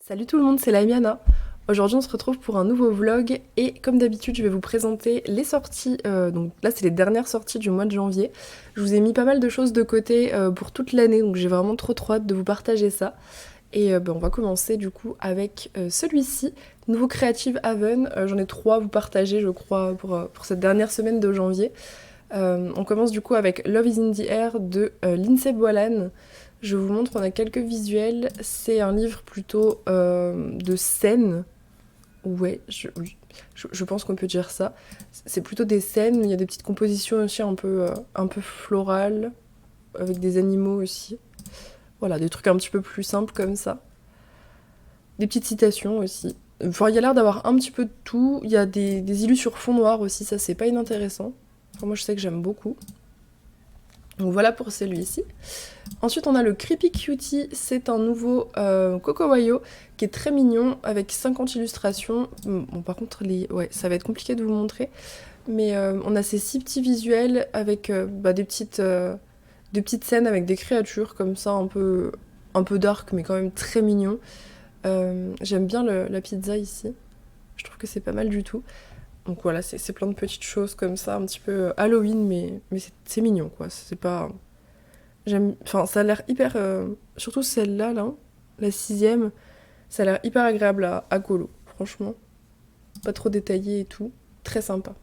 Salut tout le monde, c'est Laimiana. Aujourd'hui on se retrouve pour un nouveau vlog et comme d'habitude je vais vous présenter les sorties, donc là c'est les dernières sorties du mois de janvier. Je vous ai mis pas mal de choses de côté pour toute l'année donc j'ai vraiment trop hâte de vous partager ça. Et on va commencer du coup avec celui-ci, nouveau Creative Haven. J'en ai trois à vous partager je crois pour cette dernière semaine de janvier. On commence du coup avec Love is in the Air de Lindsay Boylan. Je vous montre, on a quelques visuels. C'est un livre plutôt de scènes. Ouais, je pense qu'on peut dire ça. C'est plutôt des scènes, mais il y a des petites compositions aussi un peu florales, avec des animaux aussi. Voilà, des trucs un petit peu plus simples comme ça. Des petites citations aussi. Enfin, il y a l'air d'avoir un petit peu de tout. Il y a des illus sur fond noir aussi, ça c'est pas inintéressant. Enfin, moi je sais que j'aime beaucoup. Donc voilà pour celui-ci. Ensuite, on a le Creepy Cutie, c'est un nouveau Coco Wayo qui est très mignon avec 50 illustrations. Bon, par contre, ouais, ça va être compliqué de vous montrer, mais on a ces 6 petits visuels avec des petites scènes avec des créatures comme ça, un peu dark, mais quand même très mignon. J'aime bien la pizza ici, je trouve que c'est pas mal du tout. Donc voilà, c'est plein de petites choses comme ça, un petit peu Halloween, mais c'est mignon quoi, c'est pas. Enfin, ça a l'air hyper. Surtout celle-là, là, la sixième, ça a l'air hyper agréable à colo, franchement. Pas trop détaillé et tout. Très sympa.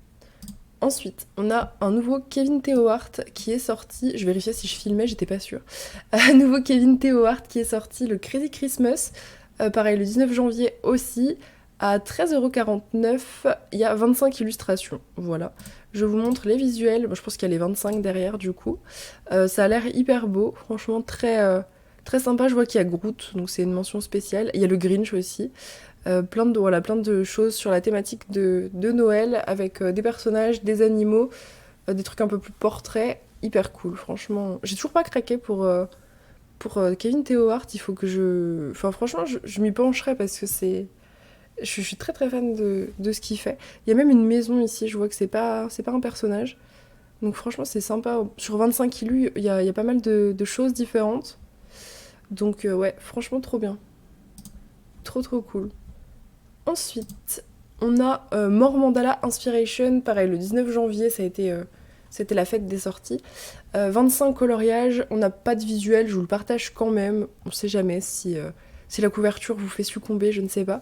Ensuite, on a un nouveau Kevin Theohart qui est sorti. Je vérifiais si je filmais, j'étais pas sûre. Un nouveau Kevin Theohart qui est sorti le Crazy Christmas. Pareil, le 19 janvier aussi. À 13,49 €, il y a 25 illustrations. Voilà. Je vous montre les visuels. Bon, je pense qu'il y a les 25 derrière du coup. Ça a l'air hyper beau, franchement très sympa. Je vois qu'il y a Groot, donc c'est une mention spéciale. Il y a le Grinch aussi. Plein de choses sur la thématique de Noël avec des personnages, des animaux, des trucs un peu plus portraits. Hyper cool, franchement. J'ai toujours pas craqué pour Kevin Theohart. Il faut que je. Enfin, franchement, je m'y pencherai parce que c'est. Je suis très fan de ce qu'il fait. Il y a même une maison ici, je vois que c'est pas un personnage. Donc franchement c'est sympa. Sur 25 illus, il y a pas mal de choses différentes. Donc ouais, franchement trop bien. Trop cool. Ensuite, on a More Mandala Inspiration. Pareil, le 19 janvier, c'était la fête des sorties. 25 coloriages, on n'a pas de visuel, je vous le partage quand même. On sait jamais si la couverture vous fait succomber, je ne sais pas.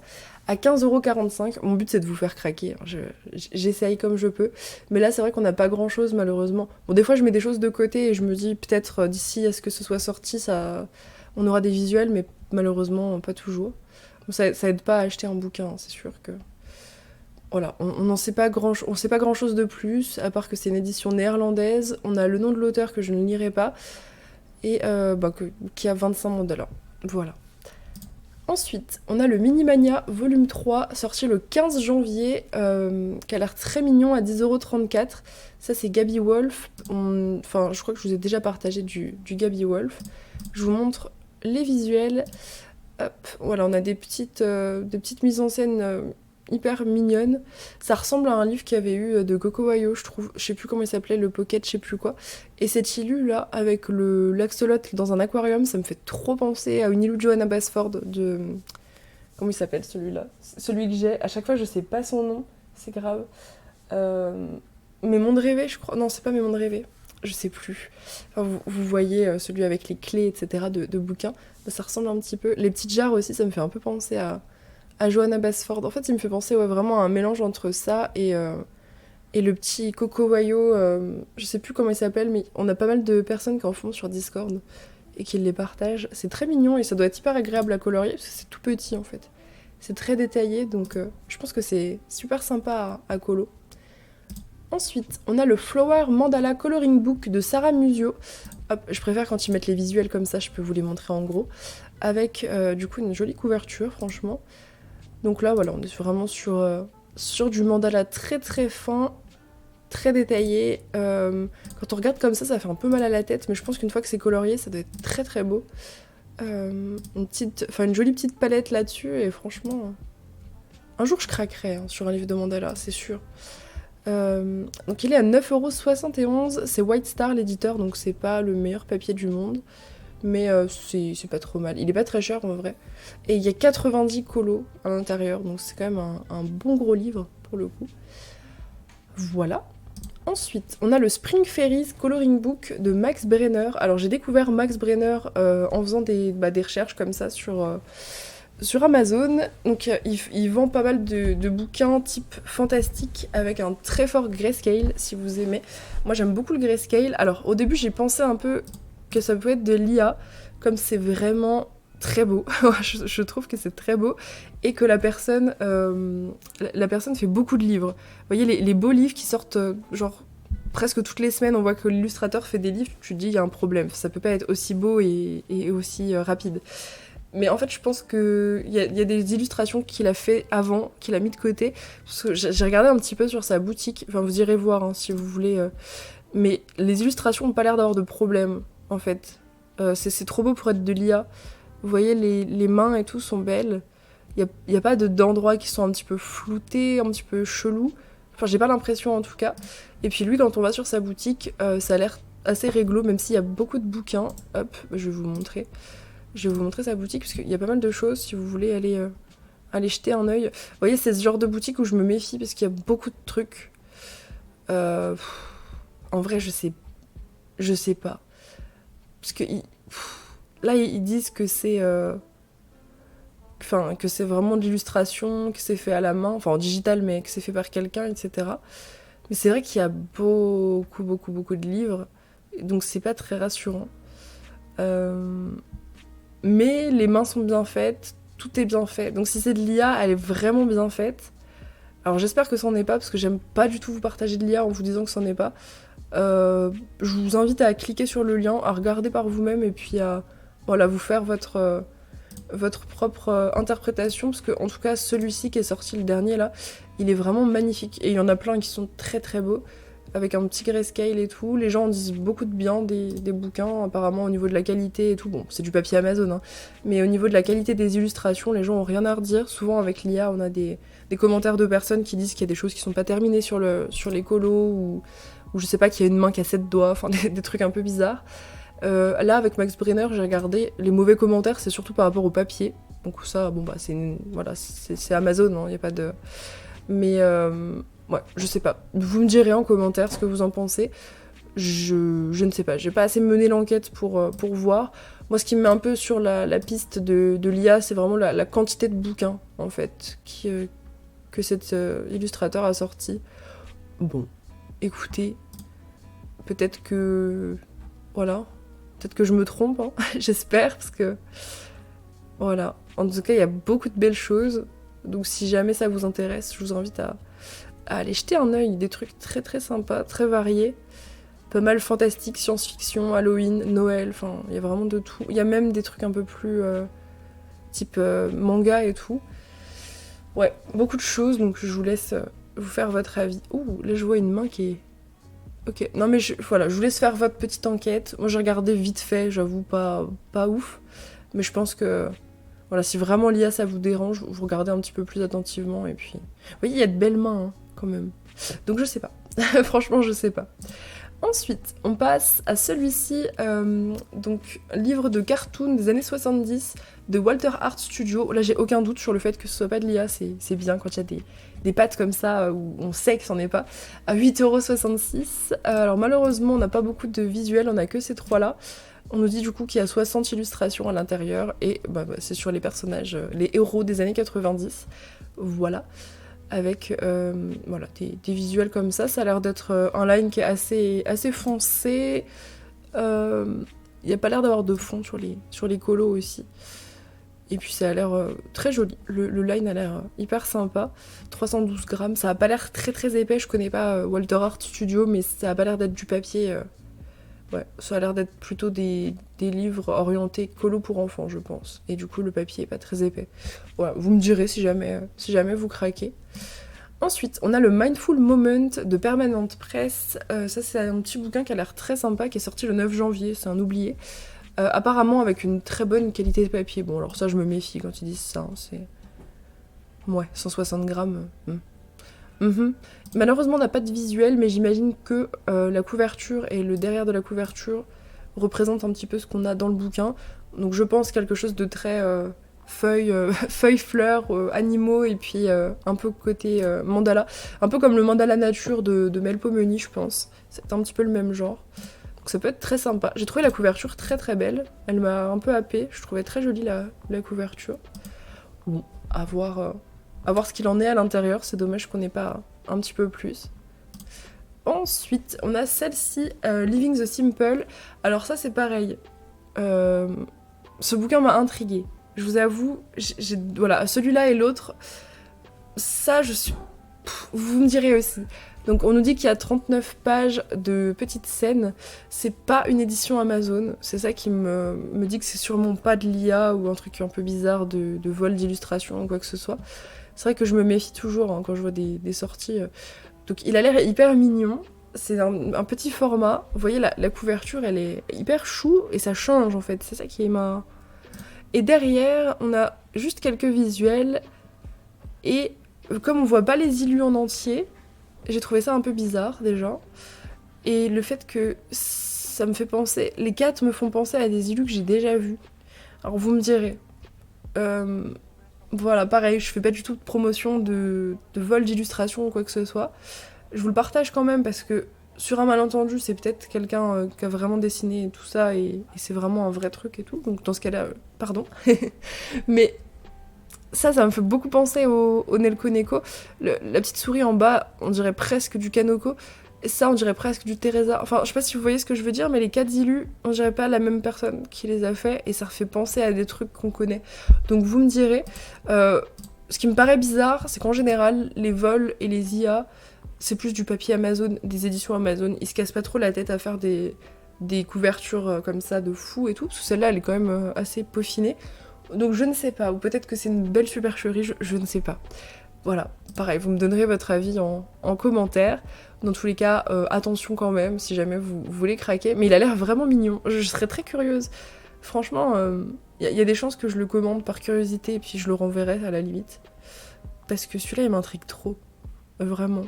À 15,45 €, mon but c'est de vous faire craquer, hein. J'essaye comme je peux. Mais là c'est vrai qu'on n'a pas grand chose malheureusement. Bon, des fois je mets des choses de côté et je me dis peut-être d'ici à ce que ce soit sorti, on aura des visuels, mais malheureusement pas toujours. Bon, ça aide pas à acheter un bouquin, hein, c'est sûr que. Voilà, on n'en sait pas on sait pas grand chose de plus, à part que c'est une édition néerlandaise. On a le nom de l'auteur que je ne lirai pas, et qui a 25 mandalas. Voilà. Ensuite, on a le Minimania volume 3, sorti le 15 janvier, qui a l'air très mignon à 10,34 €. Ça, c'est Gaby Wolf. Enfin, je crois que je vous ai déjà partagé du Gaby Wolf. Je vous montre les visuels. Hop, voilà, on a des petites mises en scène hyper mignonnes. Ça ressemble à un livre qu'il y avait eu de Coco Wayo, je trouve. Je sais plus comment il s'appelait, le Pocket, je sais plus quoi. Et cette illu là, avec l'axolot dans un aquarium, ça me fait trop penser à une illu de Johanna Basford de. Comment il s'appelle celui-là? Celui que j'ai. À chaque fois, je sais pas son nom, c'est grave. Mes mondes rêvés, je crois. Non, c'est pas mes mondes rêvés. Je sais plus. Enfin, vous voyez celui avec les clés, etc. de bouquins. Ça ressemble un petit peu. Les petites jarres aussi, ça me fait un peu penser à Johanna Basford. En fait, il me fait penser vraiment à un mélange entre ça et le petit Coco Wayo. Je sais plus comment il s'appelle, mais on a pas mal de personnes qui en font sur Discord et qui les partagent. C'est très mignon et ça doit être hyper agréable à colorier parce que c'est tout petit en fait. C'est très détaillé, donc je pense que c'est super sympa à colo. Ensuite, on a le Flower Mandala Coloring Book de Sarah Musio. Hop, je préfère quand ils mettent les visuels comme ça, je peux vous les montrer en gros. Avec du coup une jolie couverture, franchement. Donc là, voilà, on est vraiment sur du mandala très fin, très détaillé. Quand on regarde comme ça fait un peu mal à la tête, mais je pense qu'une fois que c'est colorié, ça doit être très beau. Une jolie petite palette là-dessus, et franchement, un jour je craquerai hein, sur un livre de mandala, c'est sûr. Donc il est à 9,71 €, c'est White Star l'éditeur, donc c'est pas le meilleur papier du monde. mais c'est pas trop mal. Il est pas très cher en vrai. Et il y a 90 colos à l'intérieur, donc c'est quand même un bon gros livre pour le coup. Voilà. Ensuite, on a le Spring Fairies Coloring Book de Max Brenner. Alors j'ai découvert Max Brenner en faisant des recherches comme ça sur Amazon. Donc il vend pas mal de bouquins type fantastique avec un très fort grayscale si vous aimez. Moi j'aime beaucoup le grayscale. Alors au début j'ai pensé un peu que ça peut être de l'IA, comme c'est vraiment très beau. je trouve que c'est très beau et que la personne fait beaucoup de livres. Vous voyez les beaux livres qui sortent genre presque toutes les semaines, on voit que l'illustrateur fait des livres, tu te dis il y a un problème, ça peut pas être aussi beau et aussi rapide. Mais en fait, je pense qu'il y a des illustrations qu'il a fait avant, qu'il a mis de côté. Parce que j'ai regardé un petit peu sur sa boutique. Enfin, vous irez voir hein, si vous voulez. Mais les illustrations n'ont pas l'air d'avoir de problème, en fait. C'est trop beau pour être de l'IA. Vous voyez, les mains et tout sont belles. Il n'y a pas d'endroits qui sont un petit peu floutés, un petit peu chelous. Enfin, j'ai pas l'impression en tout cas. Et puis lui, quand on va sur sa boutique, ça a l'air assez réglo, même s'il y a beaucoup de bouquins. Hop, je vais vous montrer. Je vais vous montrer sa boutique parce qu'il y a pas mal de choses si vous voulez aller jeter un œil. Vous voyez, c'est ce genre de boutique où je me méfie parce qu'il y a beaucoup de trucs. En vrai, je sais pas. Parce que là, ils disent que c'est que c'est vraiment de l'illustration, que c'est fait à la main, enfin en digital, mais que c'est fait par quelqu'un, etc. Mais c'est vrai qu'il y a beaucoup, beaucoup, beaucoup de livres, donc c'est pas très rassurant. Mais les mains sont bien faites, tout est bien fait. Donc si c'est de l'IA, elle est vraiment bien faite. Alors j'espère que c'en est pas, parce que j'aime pas du tout vous partager de l'IA en vous disant que c'en est pas. Je vous invite à cliquer sur le lien, à regarder par vous-même et puis à vous faire votre propre interprétation, parce que en tout cas celui-ci qui est sorti le dernier là, il est vraiment magnifique. Et il y en a plein qui sont très très beaux, avec un petit grayscale et tout. Les gens en disent beaucoup de bien des bouquins, apparemment au niveau de la qualité et tout. Bon, c'est du papier Amazon, hein. Mais au niveau de la qualité des illustrations, les gens ont rien à redire. Souvent avec l'IA, on a des commentaires de personnes qui disent qu'il y a des choses qui sont pas terminées sur les colos, ou je sais pas, qu'il y a une main qui a 7 doigts, enfin des trucs un peu bizarres. Là, avec Max Brenner, j'ai regardé les mauvais commentaires, c'est surtout par rapport au papier. Donc ça, bon bah c'est Amazon, hein, y a pas de... Mais ouais, je sais pas. Vous me direz en commentaire ce que vous en pensez. Je ne sais pas, j'ai pas assez mené l'enquête pour voir. Moi, ce qui me met un peu sur la piste de l'IA, c'est vraiment la quantité de bouquins, en fait, que cet illustrateur a sorti. Bon, écoutez, peut-être que... Voilà. Peut-être que je me trompe, hein. J'espère, parce que... Voilà. En tout cas, il y a beaucoup de belles choses. Donc si jamais ça vous intéresse, je vous invite à aller jeter un œil. Des trucs très très sympas, très variés. Pas mal fantastique, science-fiction, Halloween, Noël, enfin, il y a vraiment de tout. Il y a même des trucs un peu plus type manga et tout. Ouais, beaucoup de choses, donc je vous laisse vous faire votre avis. Ouh, là je vois une main qui est... Ok, non mais voilà, je vous laisse faire votre petite enquête. Moi j'ai regardé vite fait, j'avoue, pas ouf. Mais je pense que, voilà, si vraiment l'IA ça vous dérange, vous regardez un petit peu plus attentivement et puis... Vous voyez, il y a de belles mains, hein, quand même. Donc je sais pas. Franchement, je sais pas. Ensuite, on passe à celui-ci, donc livre de cartoon des années 70 de Walter Art Studio. Là, j'ai aucun doute sur le fait que ce soit pas de l'IA, c'est bien quand il y a des pattes comme ça où on sait que c'en est pas. À 8,66 €. Alors malheureusement, on n'a pas beaucoup de visuels, on a que ces trois-là. On nous dit du coup qu'il y a 60 illustrations à l'intérieur et c'est sur les personnages, les héros des années 90. Voilà. Avec voilà, des visuels comme ça a l'air d'être un line qui est assez foncé. Il n'y a pas l'air d'avoir de fond sur les colos aussi. Et puis ça a l'air très joli. Le line a l'air hyper sympa. 312 grammes, ça a pas l'air très très épais. Je connais pas Walter Art Studio, mais ça a pas l'air d'être du papier. Ouais, ça a l'air d'être plutôt des livres orientés colo pour enfants, je pense. Et du coup, le papier est pas très épais. Voilà, vous me direz si jamais vous craquez. Ensuite, on a le Mindful Moment de Permanent Press. Ça, c'est un petit bouquin qui a l'air très sympa, qui est sorti le 9 janvier, c'est un oublié. Apparemment avec une très bonne qualité de papier. Bon, alors ça, je me méfie quand ils disent ça. Hein, c'est... Ouais, 160 grammes. Malheureusement, on n'a pas de visuel, mais j'imagine que la couverture et le derrière de la couverture représente un petit peu ce qu'on a dans le bouquin. Donc je pense quelque chose de très feuilles, feuilles, fleurs, animaux, et puis un peu côté mandala. Un peu comme le mandala nature de Melpomene, je pense. C'est un petit peu le même genre. Donc ça peut être très sympa. J'ai trouvé la couverture très très belle. Elle m'a un peu happée. Je trouvais très jolie la couverture. Bon, à voir ce qu'il en est à l'intérieur. C'est dommage qu'on n'ait pas un petit peu plus. Ensuite, on a celle-ci, Living the Simple. Alors ça, c'est pareil. Ce bouquin m'a intriguée. Je vous avoue, voilà, celui-là et l'autre, ça, je suis... vous me direz aussi. Donc on nous dit qu'il y a 39 pages de petites scènes. C'est pas une édition Amazon. C'est ça qui me dit que c'est sûrement pas de l'IA ou un truc un peu bizarre de vol d'illustration ou quoi que ce soit. C'est vrai que je me méfie toujours quand je vois des sorties. Donc il a l'air hyper mignon. C'est un petit format. Vous voyez, la couverture, elle est hyper chou et ça change en fait. C'est ça qui est marrant. Et derrière, on a juste quelques visuels. Et comme on voit pas les illus en entier, j'ai trouvé ça un peu bizarre déjà. Et le fait que ça me fait penser... Les 4 me font penser à des illus que j'ai déjà vus. Alors vous me direz. Voilà, pareil, je fais pas du tout de promotion de vol d'illustration ou quoi que ce soit. Je vous le partage quand même parce que sur un malentendu, c'est peut-être quelqu'un qui a vraiment dessiné tout ça et c'est vraiment un vrai truc et tout. Donc dans ce cas-là, pardon. Mais ça me fait beaucoup penser au Nelko Neko. La petite souris en bas, on dirait presque du Kanoko. Et ça, on dirait presque du Teresa. Enfin, je sais pas si vous voyez ce que je veux dire, mais les 4 illus, on dirait pas la même personne qui les a fait et ça refait penser à des trucs qu'on connaît. Donc vous me direz. Ce qui me paraît bizarre, c'est qu'en général, les vols et les IA, c'est plus du papier Amazon, des éditions Amazon. Ils se cassent pas trop la tête à faire des couvertures comme ça de fou et tout, parce que celle-là, elle est quand même assez peaufinée. Donc je ne sais pas, ou peut-être que c'est une belle supercherie, je ne sais pas. Voilà, pareil, vous me donnerez votre avis en commentaire. Dans tous les cas, attention quand même, si jamais vous voulez craquer. Mais il a l'air vraiment mignon, je serais très curieuse. Franchement, y a des chances que je le commande par curiosité et puis je le renverrai à la limite. Parce que celui-là, il m'intrigue trop. Vraiment.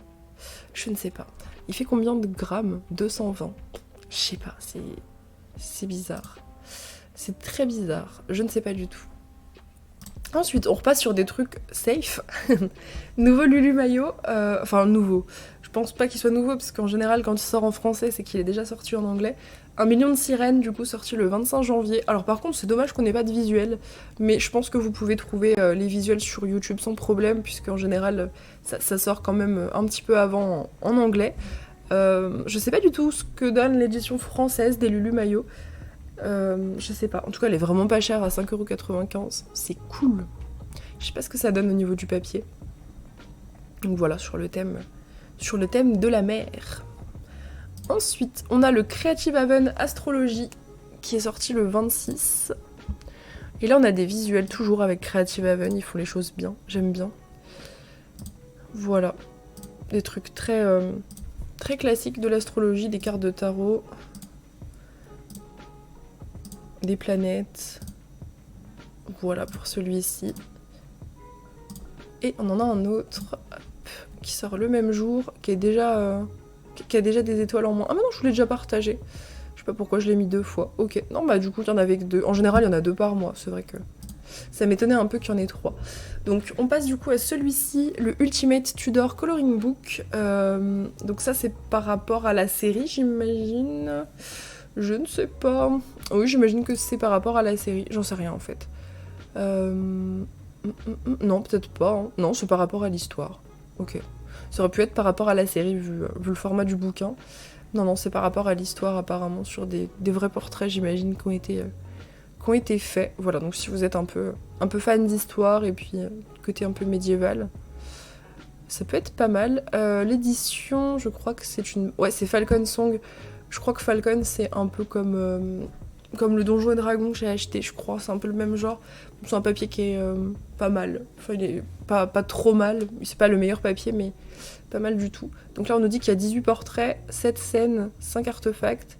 Je ne sais pas. Il fait combien de grammes? 220. Je sais pas, c'est bizarre. C'est très bizarre. Je ne sais pas du tout. Ensuite, on repasse sur des trucs safe. Nouveau Lulu Mayo. Enfin, nouveau. Je pense pas qu'il soit nouveau, parce qu'en général, quand il sort en français, c'est qu'il est déjà sorti en anglais. 1 million de sirènes, du coup, sorti le 25 janvier. Alors par contre, c'est dommage qu'on n'ait pas de visuel, mais je pense que vous pouvez trouver les visuels sur YouTube sans problème, puisqu'en général, ça sort quand même un petit peu avant en anglais. Je sais pas du tout ce que donne l'édition française des Lulu Mayo. Je sais pas. En tout cas, elle est vraiment pas chère, à 5,95€. C'est cool. Je sais pas ce que ça donne au niveau du papier. Donc voilà, sur le thème de la mer. Ensuite, on a le Creative Haven Astrologie qui est sorti le 26. Et là, on a des visuels toujours avec Creative Haven. Ils font les choses bien. J'aime bien. Voilà. Des trucs très, très classiques de l'astrologie, des cartes de tarot, des planètes. Voilà pour celui-ci. Et on en a un autre qui sort le même jour, qui a déjà des étoiles en moins. Ah mais non, je vous l'ai déjà partagé. Je sais pas pourquoi je l'ai mis 2 fois. Ok, non bah du coup il y en avait que 2. En général il y en a 2 par mois, c'est vrai que ça m'étonnait un peu qu'il y en ait 3. Donc on passe du coup à celui-ci, le Ultimate Tudor Coloring Book. Donc ça c'est par rapport à la série, j'imagine. Je ne sais pas. Oui, j'imagine que c'est par rapport à la série. J'en sais rien en fait. Non, peut-être pas. Hein. Non, c'est par rapport à l'histoire. Ok. Ça aurait pu être par rapport à la série vu le format du bouquin. Non, c'est par rapport à l'histoire apparemment sur des vrais portraits, j'imagine, qui ont été faits. Voilà, donc si vous êtes un peu fan d'histoire et puis côté un peu médiéval, ça peut être pas mal. L'édition, je crois que c'est une... Ouais, c'est Falcon Song. Je crois que Falcon, c'est un peu comme le Donjon et Dragon que j'ai acheté, je crois. C'est un peu le même genre. C'est un papier qui est pas mal. Enfin, il est pas trop mal. C'est pas le meilleur papier, mais pas mal du tout. Donc là, on nous dit qu'il y a 18 portraits, 7 scènes, 5 artefacts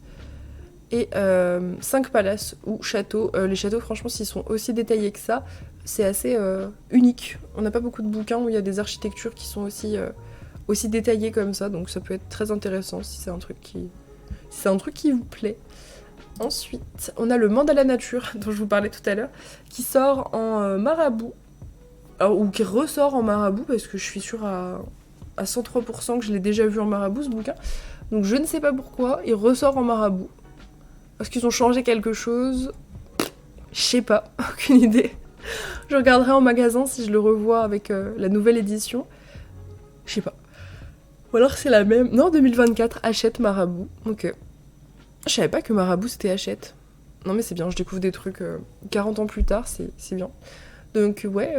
et 5 palaces ou châteaux. Les châteaux, franchement, s'ils sont aussi détaillés que ça, c'est assez unique. On n'a pas beaucoup de bouquins où il y a des architectures qui sont aussi détaillées comme ça. Donc ça peut être très intéressant si c'est un truc qui vous plaît. Ensuite, on a le Mandala Nature, dont je vous parlais tout à l'heure, qui sort en marabout. Ou qui ressort en marabout, parce que je suis sûre à 103% que je l'ai déjà vu en marabout, ce bouquin. Donc je ne sais pas pourquoi, il ressort en marabout. Est-ce qu'ils ont changé quelque chose? Je sais pas, aucune idée. Je regarderai en magasin si je le revois avec la nouvelle édition. Je sais pas. Ou alors c'est la même. Non, 2024, Hachette Marabout. Ok. Je savais pas que Marabout c'était Hachette. Non mais c'est bien, je découvre des trucs 40 ans plus tard, c'est bien. Donc ouais,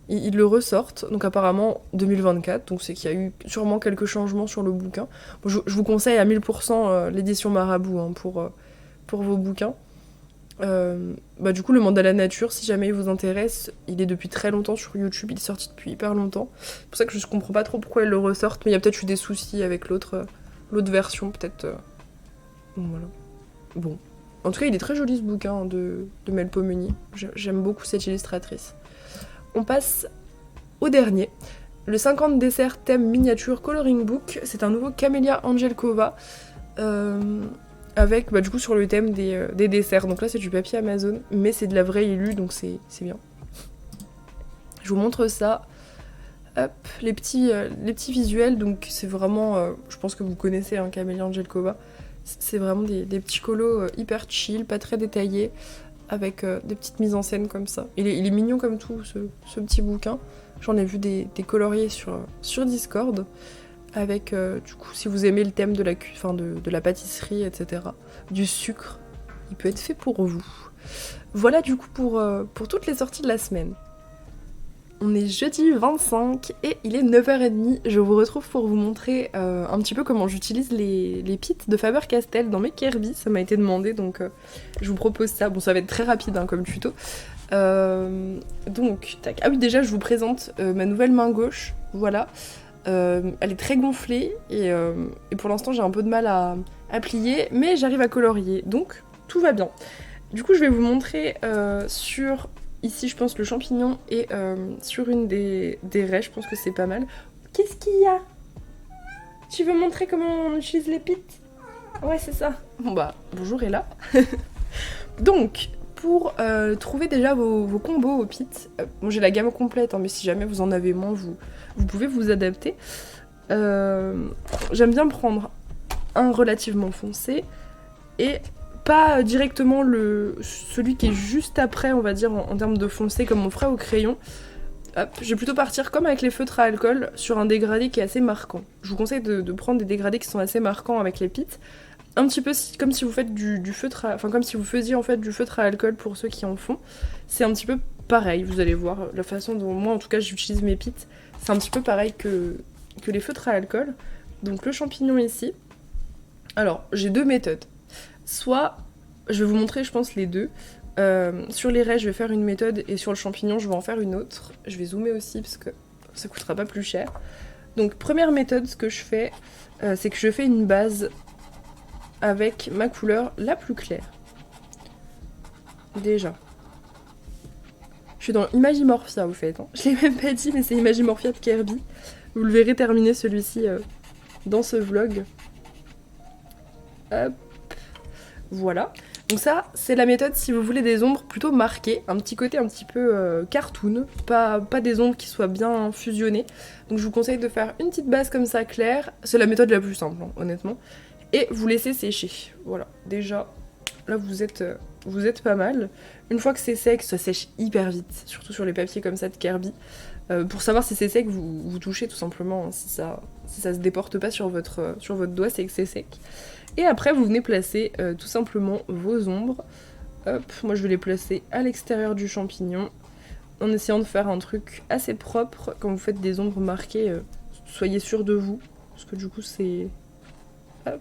ils le ressortent, donc apparemment 2024, donc c'est qu'il y a eu sûrement quelques changements sur le bouquin. Bon, je vous conseille à 1000% l'édition Marabout hein, pour vos bouquins. Du coup le Mandala Nature, si jamais il vous intéresse, il est depuis très longtemps sur YouTube, il est sorti depuis hyper longtemps. C'est pour ça que je comprends pas trop pourquoi ils le ressortent, mais il y a peut-être eu des soucis avec l'autre version, peut-être. Voilà. Bon. En tout cas, il est très joli ce bouquin de Mel Pomeny. J'aime beaucoup cette illustratrice. On passe au dernier. Le 50 desserts thème miniature coloring book. C'est un nouveau Camélia Angelkova. Avec, du coup, sur le thème des desserts. Donc là, c'est du papier Amazon. Mais c'est de la vraie Illu, donc c'est bien. Je vous montre ça. Hop, les petits visuels. Donc c'est vraiment... je pense que vous connaissez hein, Camélia Angelkova. C'est vraiment des petits colos hyper chill, pas très détaillés, avec des petites mises en scène comme ça. Il est mignon comme tout, ce petit bouquin. J'en ai vu des coloriés sur Discord, avec, du coup, si vous aimez le thème de la pâtisserie, etc., du sucre, il peut être fait pour vous. Voilà du coup pour toutes les sorties de la semaine. On est jeudi 25 et il est 9h30. Je vous retrouve pour vous montrer un petit peu comment j'utilise les pits de Faber-Castell dans mes Kirby. Ça m'a été demandé donc je vous propose ça. Bon, ça va être très rapide hein, comme tuto. Donc, tac. Ah oui, déjà je vous présente ma nouvelle main gauche. Voilà. Elle est très gonflée et pour l'instant j'ai un peu de mal à plier, mais j'arrive à colorier. Donc tout va bien. Du coup, je vais vous montrer sur... Ici, je pense le champignon et sur une des raies, je pense que c'est pas mal. Qu'est-ce qu'il y a? Tu veux montrer comment on utilise les pits? Ouais, c'est ça. Bon bonjour Ella. Donc, pour trouver déjà vos combos au pit, bon, j'ai la gamme complète, hein, mais si jamais vous en avez moins, vous pouvez vous adapter. J'aime bien prendre un relativement foncé et... pas directement celui qui est juste après, on va dire, en termes de foncé, comme on ferait au crayon. Hop, je vais plutôt partir comme avec les feutres à alcool sur un dégradé qui est assez marquant. Je vous conseille de prendre des dégradés qui sont assez marquants avec les pits. Un petit peu comme si vous faites du feutre comme si vous faisiez en fait du feutre à alcool pour ceux qui en font. C'est un petit peu pareil, vous allez voir. La façon dont moi, en tout cas, j'utilise mes pits, c'est un petit peu pareil que les feutres à alcool. Donc le champignon ici. Alors, j'ai deux méthodes. Soit, je vais vous montrer, je pense, les deux. Sur les raies, je vais faire une méthode et sur le champignon, je vais en faire une autre. Je vais zoomer aussi parce que ça coûtera pas plus cher. Donc, première méthode, ce que je fais, c'est que je fais une base avec ma couleur la plus claire. Déjà. Je suis dans Imagimorphia, vous faites. Hein. Je l'ai même pas dit, mais c'est Imagimorphia de Kirby. Vous le verrez terminer celui-ci dans ce vlog. Hop. Voilà. Donc ça, c'est la méthode si vous voulez des ombres plutôt marquées, un petit côté un petit peu cartoon, pas des ombres qui soient bien fusionnées. Donc je vous conseille de faire une petite base comme ça claire, c'est la méthode la plus simple, hein, honnêtement. Et vous laissez sécher. Voilà, déjà, là vous êtes pas mal. Une fois que c'est sec, ça sèche hyper vite, surtout sur les papiers comme ça de Kirby. Pour savoir si c'est sec, vous touchez tout simplement, hein, si ça se déporte pas sur votre doigt, c'est que c'est sec. Et après, vous venez placer tout simplement vos ombres. Hop, moi je vais les placer à l'extérieur du champignon, en essayant de faire un truc assez propre. Quand vous faites des ombres marquées, soyez sûr de vous, parce que du coup c'est... Hop.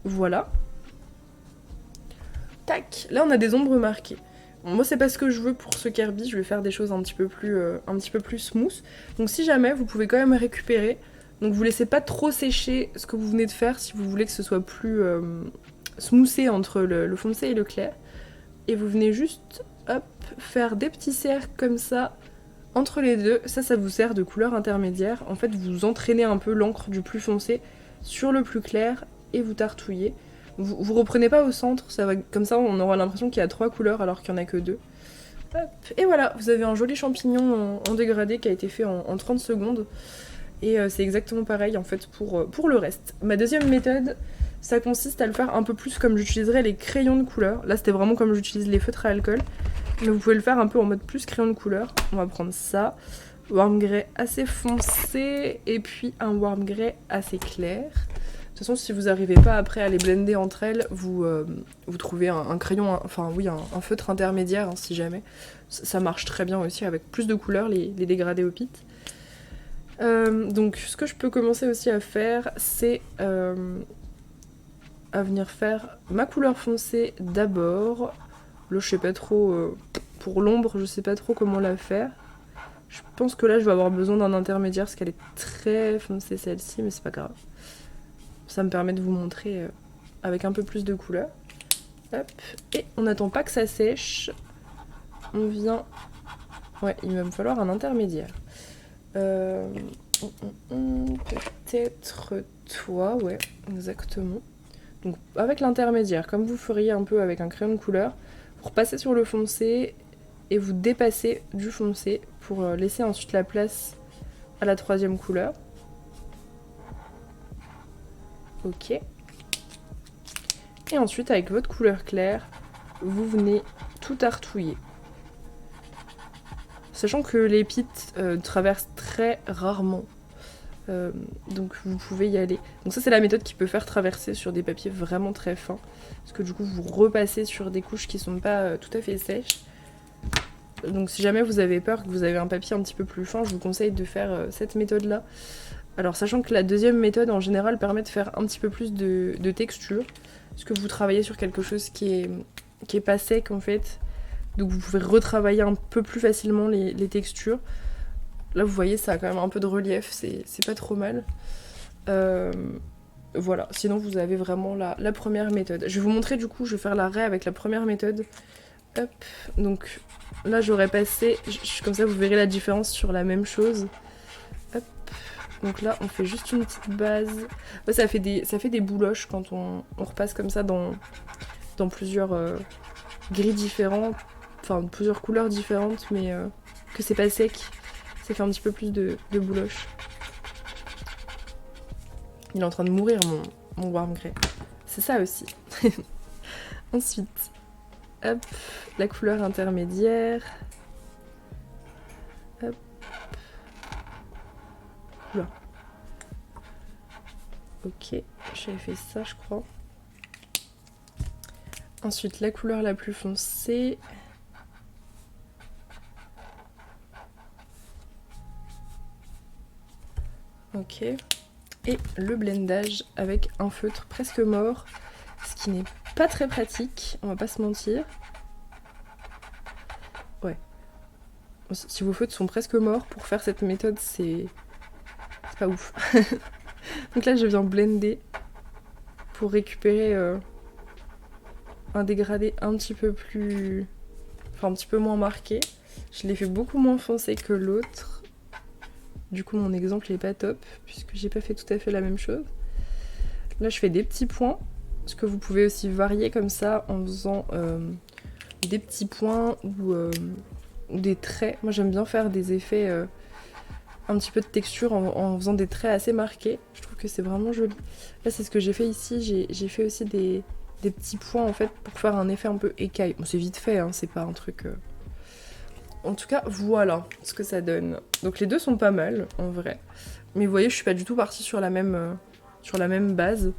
Voilà. Tac, là on a des ombres marquées. Bon, moi c'est pas ce que je veux pour ce Kirby, je vais faire des choses un petit peu plus smooth. Donc si jamais, vous pouvez quand même récupérer. Donc vous laissez pas trop sécher ce que vous venez de faire si vous voulez que ce soit plus smoothé entre le foncé et le clair. Et vous venez juste, hop, faire des petits cercles comme ça entre les deux. Ça vous sert de couleur intermédiaire. En fait, vous entraînez un peu l'encre du plus foncé sur le plus clair et vous tartouillez. Vous reprenez pas au centre, comme ça on aura l'impression qu'il y a 3 couleurs alors qu'il n'y en a que 2. Hop. Et voilà, vous avez un joli champignon en dégradé qui a été fait en 30 secondes. Et c'est exactement pareil en fait pour le reste. Ma deuxième méthode, ça consiste à le faire un peu plus comme j'utiliserais les crayons de couleur. Là c'était vraiment comme j'utilise les feutres à alcool. Mais vous pouvez le faire un peu en mode plus crayon de couleur. On va prendre ça. Warm grey assez foncé et puis un warm grey assez clair. De toute façon, si vous n'arrivez pas après à les blender entre elles, vous trouvez un crayon, un feutre intermédiaire, hein, si jamais. Ça marche très bien aussi avec plus de couleurs, les dégradés au pit. Donc, ce que je peux commencer aussi à faire, c'est à venir faire ma couleur foncée d'abord. Là, je sais pas trop, pour l'ombre, je sais pas trop comment la faire. Je pense que là, je vais avoir besoin d'un intermédiaire parce qu'elle est très foncée celle-ci, mais c'est pas grave. Ça me permet de vous montrer avec un peu plus de couleur. Hop. Et on n'attend pas que ça sèche. On vient... Ouais, il va me falloir un intermédiaire. Peut-être toi, ouais, exactement. Donc avec l'intermédiaire, comme vous feriez un peu avec un crayon de couleur, vous repassez sur le foncé et vous dépassez du foncé pour laisser ensuite la place à la troisième couleur. Ok. Et ensuite, avec votre couleur claire, vous venez tout tartouiller. Sachant que les pits traversent très rarement. Donc vous pouvez y aller. Donc ça c'est la méthode qui peut faire traverser sur des papiers vraiment très fins. Parce que du coup vous repassez sur des couches qui sont pas tout à fait sèches. Donc si jamais vous avez peur que vous avez un papier un petit peu plus fin, je vous conseille de faire cette méthode là. Alors sachant que la deuxième méthode en général permet de faire un petit peu plus de texture. Parce que vous travaillez sur quelque chose qui est pas sec en fait. Donc vous pouvez retravailler un peu plus facilement les textures. Là vous voyez ça a quand même un peu de relief, c'est pas trop mal. Voilà, sinon vous avez vraiment la première méthode. Je vais vous montrer du coup, je vais faire l'arrêt avec la première méthode. Hop, donc là j'aurais passé, comme ça vous verrez la différence sur la même chose. Hop, donc là on fait juste une petite base. Ouais, ça fait des bouloches quand on repasse comme ça dans plusieurs gris différents, enfin plusieurs couleurs différentes, mais que c'est pas sec. Ça fait un petit peu plus de bouloche. Il est en train de mourir mon warm grey. C'est ça aussi. Ensuite, hop, la couleur intermédiaire. Hop. Là. Ok, j'avais fait ça je crois. Ensuite, la couleur la plus foncée. Ok. Et le blendage avec un feutre presque mort, ce qui n'est pas très pratique, on va pas se mentir. Ouais. Si vos feutres sont presque morts, pour faire cette méthode, c'est pas ouf. Donc là, je viens blender pour récupérer un dégradé un petit peu plus... Enfin, un petit peu moins marqué. Je l'ai fait beaucoup moins foncé que l'autre. Du coup, mon exemple il est pas top, puisque j'ai pas fait tout à fait la même chose. Là, je fais des petits points, parce que vous pouvez aussi varier comme ça en faisant des petits points ou des traits. Moi, j'aime bien faire des effets, un petit peu de texture en faisant des traits assez marqués. Je trouve que c'est vraiment joli. Là, c'est ce que j'ai fait ici. J'ai fait aussi des petits points, en fait, pour faire un effet un peu écaille. Bon, c'est vite fait, hein, c'est pas un truc... En tout cas, voilà ce que ça donne. Donc les deux sont pas mal, en vrai. Mais vous voyez, je suis pas du tout partie sur la même base.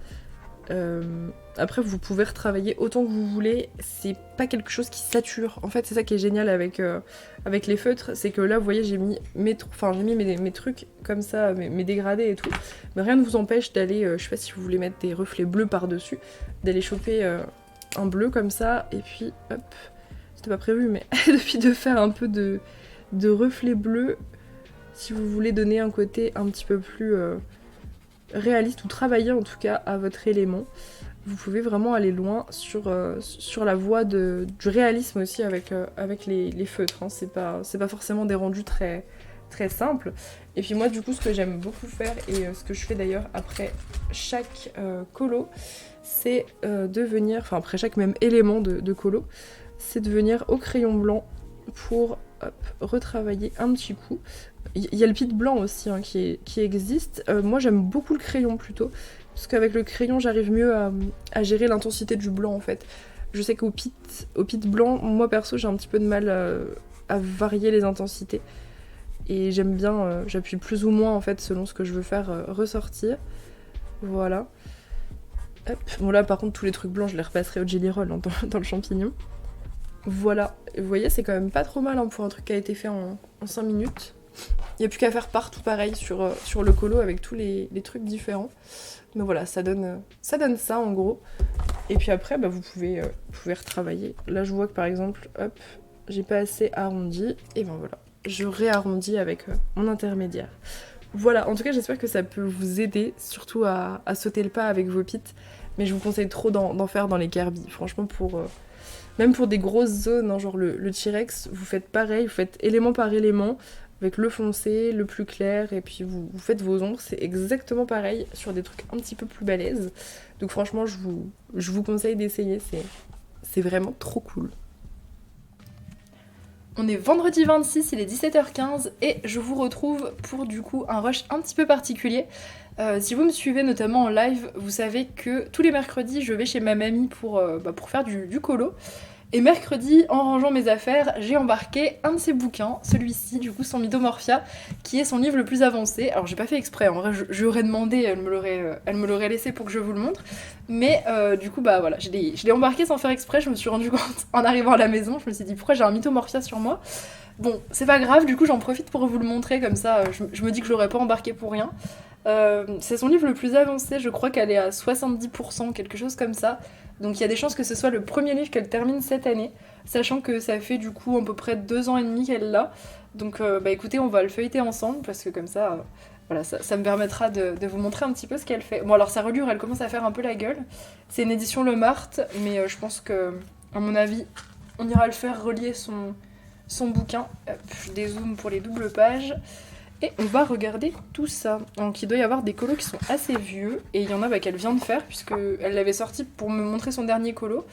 Après, vous pouvez retravailler autant que vous voulez. C'est pas quelque chose qui sature. En fait, c'est ça qui est génial avec les feutres. C'est que là, vous voyez, j'ai mis mes trucs comme ça, mes dégradés et tout. Mais rien ne vous empêche d'aller, je sais pas si vous voulez mettre des reflets bleus par-dessus, d'aller choper un bleu comme ça, et puis hop... C'était pas prévu, mais puis de faire un peu de reflets bleus si vous voulez donner un côté un petit peu plus réaliste ou travailler en tout cas à votre élément. Vous pouvez vraiment aller loin sur la voie du réalisme aussi avec les feutres. Hein. C'est pas forcément des rendus très, très simples. Et puis moi du coup ce que j'aime beaucoup faire et ce que je fais d'ailleurs après chaque colo, c'est de venir, enfin après chaque même élément de colo, c'est de venir au crayon blanc pour retravailler un petit coup. Il y a le pit blanc aussi hein, qui existe. Moi j'aime beaucoup le crayon plutôt, parce qu'avec le crayon j'arrive mieux à gérer l'intensité du blanc en fait. Je sais qu'au pit blanc, moi perso j'ai un petit peu de mal à varier les intensités. Et j'aime bien, j'appuie plus ou moins en fait selon ce que je veux faire ressortir. Voilà. Hop. Bon là par contre tous les trucs blancs je les repasserai au Jelly Roll hein, dans le champignon. Voilà. Et vous voyez c'est quand même pas trop mal hein, pour un truc qui a été fait en 5 minutes. Il n'y a plus qu'à faire partout pareil sur le colo avec tous les trucs différents. Mais voilà, ça donne ça en gros. Et puis après, bah, vous pouvez retravailler. Là, je vois que par exemple, hop, j'ai pas assez arrondi. Et ben voilà, je réarrondis avec mon intermédiaire. Voilà, en tout cas, j'espère que ça peut vous aider, surtout à sauter le pas avec vos pits. Mais je vous conseille trop d'en faire dans les Kirby. Franchement, même pour des grosses zones, hein, genre le T-Rex, vous faites pareil, vous faites élément par élément, avec le foncé, le plus clair, et puis vous faites vos ombres, c'est exactement pareil sur des trucs un petit peu plus balèzes. Donc franchement, je vous conseille d'essayer, c'est vraiment trop cool. On est vendredi 26, il est 17h15 et je vous retrouve pour du coup un rush un petit peu particulier. Si vous me suivez notamment en live, vous savez que tous les mercredis je vais chez ma mamie pour faire du colo. Et mercredi, en rangeant mes affaires, j'ai embarqué un de ses bouquins, celui-ci, du coup, son Mythomorphia, qui est son livre le plus avancé. Alors, j'ai pas fait exprès, en vrai, je lui aurais demandé, elle me l'aurait laissé pour que je vous le montre. Mais du coup, bah voilà, je l'ai embarqué sans faire exprès, je me suis rendu compte en arrivant à la maison, je me suis dit pourquoi j'ai un Mythomorphia sur moi. Bon, c'est pas grave, du coup, j'en profite pour vous le montrer, comme ça, je me dis que je l'aurais pas embarqué pour rien. C'est son livre le plus avancé, je crois qu'elle est à 70%, quelque chose comme ça. Donc il y a des chances que ce soit le premier livre qu'elle termine cette année, sachant que ça fait du coup à peu près 2 ans et demi qu'elle l'a. Donc bah écoutez, on va le feuilleter ensemble, parce que comme ça, voilà, ça me permettra de vous montrer un petit peu ce qu'elle fait. Bon alors sa reliure, elle commence à faire un peu la gueule. C'est une édition Le Marthe, mais je pense que, à mon avis, on ira le faire relier son bouquin. Hop, je dézoome pour les doubles pages. Et on va regarder tout ça. Donc il doit y avoir des colos qui sont assez vieux, et il y en a qu'elle vient de faire, puisqu'elle l'avait sorti pour me montrer son dernier colo.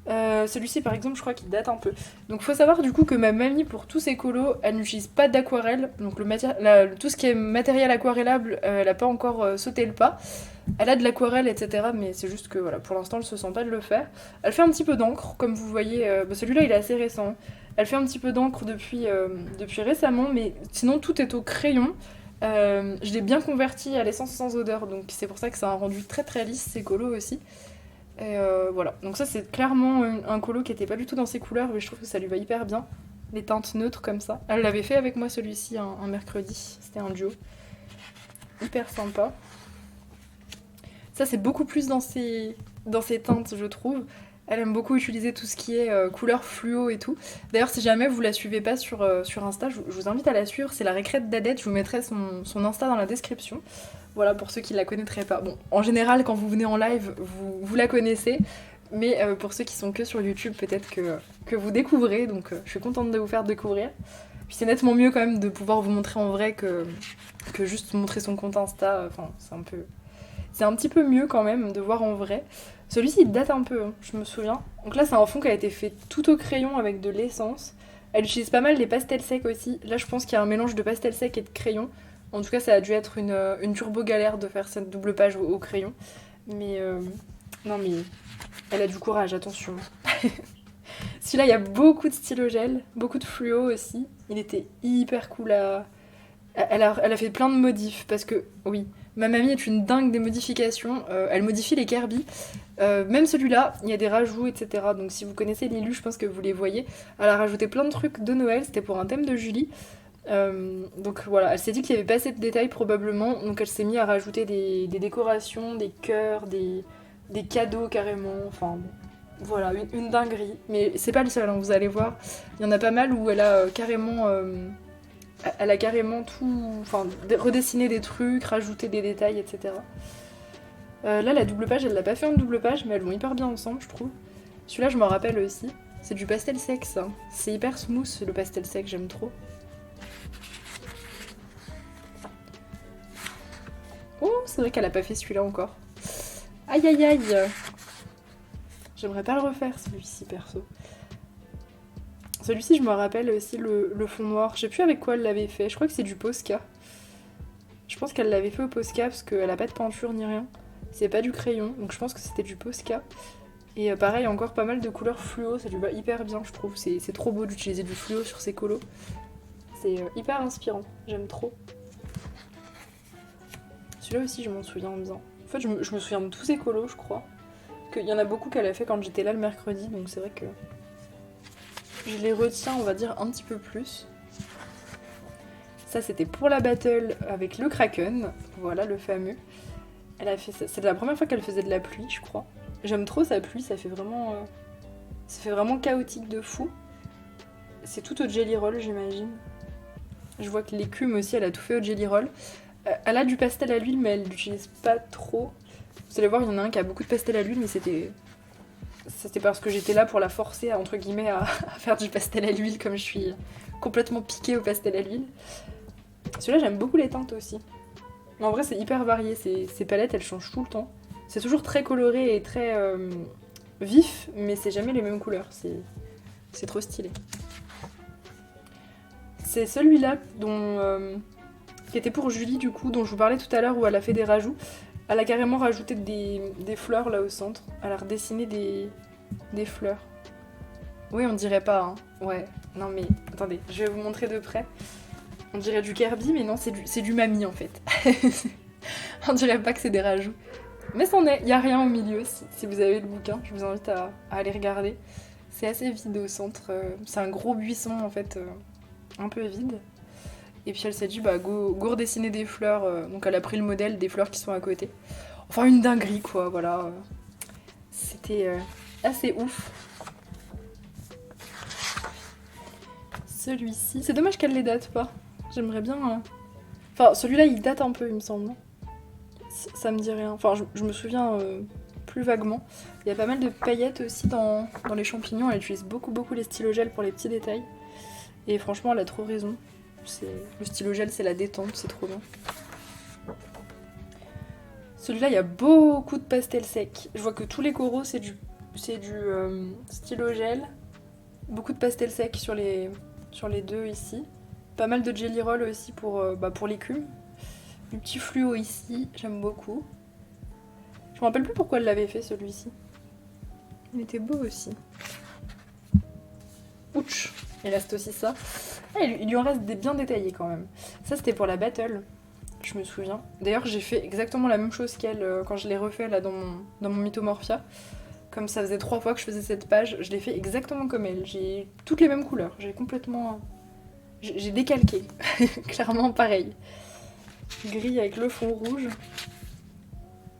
Celui-ci par exemple je crois qu'il date un peu. Donc faut savoir du coup que ma mamie pour tous ses colos elle n'utilise pas d'aquarelle. Donc tout ce qui est matériel aquarellable elle a pas encore sauté le pas. Elle a de l'aquarelle etc, mais c'est juste que voilà, pour l'instant elle se sent pas de le faire. Elle fait un petit peu d'encre comme vous voyez, celui-là il est assez récent. Elle fait un petit peu d'encre depuis récemment, mais sinon tout est au crayon. Je l'ai bien converti à l'essence sans odeur, donc c'est pour ça que ça a un rendu très très lisse ces colos aussi. Et voilà, donc ça c'est clairement un colo qui était pas du tout dans ses couleurs, mais je trouve que ça lui va hyper bien. Les teintes neutres comme ça. Elle l'avait fait avec moi celui-ci un mercredi, c'était un duo. Hyper sympa. Ça c'est beaucoup plus dans ses teintes je trouve. Elle aime beaucoup utiliser tout ce qui est couleur fluo et tout. D'ailleurs si jamais vous la suivez pas sur Insta, je vous invite à la suivre, c'est la Récrète d'Adette, je vous mettrai son Insta dans la description. Voilà, pour ceux qui la connaîtraient pas. Bon, en général, quand vous venez en live, vous la connaissez. Mais pour ceux qui sont que sur YouTube, peut-être que vous découvrez. Donc je suis contente de vous faire découvrir. Puis c'est nettement mieux quand même de pouvoir vous montrer en vrai que juste montrer son compte Insta. Enfin, c'est un petit peu mieux quand même de voir en vrai. Celui-ci, il date un peu, hein, je me souviens. Donc là, c'est un fond qui a été fait tout au crayon avec de l'essence. Elle utilise pas mal les pastels secs aussi. Là, je pense qu'il y a un mélange de pastels secs et de crayon. En tout cas, ça a dû être une turbo galère de faire cette double page au crayon. Mais non, mais elle a du courage, attention. Celui-là, il y a beaucoup de stylogel, beaucoup de fluo aussi. Il était hyper cool à... Elle a fait plein de modifs, parce que, oui, ma mamie est une dingue des modifications. Elle modifie les Kirby. Même celui-là, il y a des rajouts, etc. Donc si vous connaissez Lilu, je pense que vous les voyez. Elle a rajouté plein de trucs de Noël, c'était pour un thème de Julie. Donc voilà, elle s'est dit qu'il n'y avait pas assez de détails probablement, donc elle s'est mise à rajouter des décorations, des cœurs, des cadeaux carrément, enfin voilà, une dinguerie. Mais c'est pas le seul, hein, vous allez voir, il y en a pas mal où elle a carrément tout, enfin redessiné des trucs, rajouté des détails, etc. Là la double page, elle l'a pas fait en double page, mais elles vont hyper bien ensemble je trouve. Celui-là je m'en rappelle aussi, c'est du pastel sec ça, c'est hyper smooth le pastel sec, j'aime trop. Oh, c'est vrai qu'elle a pas fait celui-là encore. Aïe aïe aïe. J'aimerais pas le refaire celui-ci perso. Celui-ci je me rappelle aussi le fond noir. Je sais plus avec quoi elle l'avait fait. Je crois que c'est du Posca. Je pense qu'elle l'avait fait au Posca parce qu'elle a pas de peinture ni rien. C'est pas du crayon, donc je pense que c'était du Posca. Et pareil, encore pas mal de couleurs fluo, ça lui va hyper bien je trouve. C'est trop beau d'utiliser du fluo sur ses colos. C'est hyper inspirant, j'aime trop. Celui-là aussi je m'en souviens bien. En fait je me souviens de tous ces colos je crois. Il y en a beaucoup qu'elle a fait quand j'étais là le mercredi, donc c'est vrai que je les retiens on va dire un petit peu plus. Ça c'était pour la battle avec le Kraken, voilà le fameux. Elle a fait ça. C'est la première fois qu'elle faisait de la pluie je crois. J'aime trop sa pluie, ça fait vraiment chaotique de fou. C'est tout au jelly roll j'imagine. Je vois que l'écume aussi elle a tout fait au jelly roll. Elle a du pastel à l'huile mais elle l'utilise pas trop. Vous allez voir il y en a un qui a beaucoup de pastel à l'huile mais c'était parce que j'étais là pour la forcer entre guillemets à faire du pastel à l'huile comme je suis complètement piquée au pastel à l'huile. Celui-là j'aime beaucoup les teintes aussi. Mais en vrai c'est hyper varié, ces palettes elles changent tout le temps. C'est toujours très coloré et très vif, mais c'est jamais les mêmes couleurs, c'est trop stylé. C'est celui-là qui était pour Julie du coup, dont je vous parlais tout à l'heure où elle a fait des rajouts. Elle a carrément rajouté des fleurs là au centre, elle a redessiné des fleurs. Oui on dirait pas hein, ouais, non mais attendez, je vais vous montrer de près. On dirait du Kirby mais non c'est du Mamie en fait. On dirait pas que c'est des rajouts. Mais c'en est, il y a rien au milieu, si vous avez le bouquin, je vous invite à aller regarder. C'est assez vide au centre, c'est un gros buisson en fait, un peu vide. Et puis elle s'est dit, bah go redessiner des fleurs, donc elle a pris le modèle des fleurs qui sont à côté. Enfin une dinguerie quoi, voilà. C'était assez ouf. Celui-ci, c'est dommage qu'elle les date pas. J'aimerais bien... Enfin celui-là il date un peu il me semble. Ça me dit rien. Enfin, je me souviens plus vaguement. Il y a pas mal de paillettes aussi dans les champignons. Elle utilise beaucoup les stylogels pour les petits détails. Et franchement, elle a trop raison. Le stylogel, c'est la détente, c'est trop bien. Celui-là, il y a beaucoup de pastels secs. Je vois que tous les coraux, c'est du stylogel. Beaucoup de pastels secs sur les deux ici. Pas mal de jelly roll aussi pour l'écume. Du petit fluo ici, j'aime beaucoup. Je me rappelle plus pourquoi elle l'avait fait celui-ci. Il était beau aussi. Ouch. Il reste aussi ça. Ah, il lui en reste des bien détaillés quand même. Ça c'était pour la battle, je me souviens. D'ailleurs j'ai fait exactement la même chose qu'elle quand je l'ai refait là dans mon Mythomorphia. Comme ça faisait 3 fois que je faisais cette page, je l'ai fait exactement comme elle. J'ai toutes les mêmes couleurs. J'ai décalqué. Clairement pareil. Gris avec le fond rouge.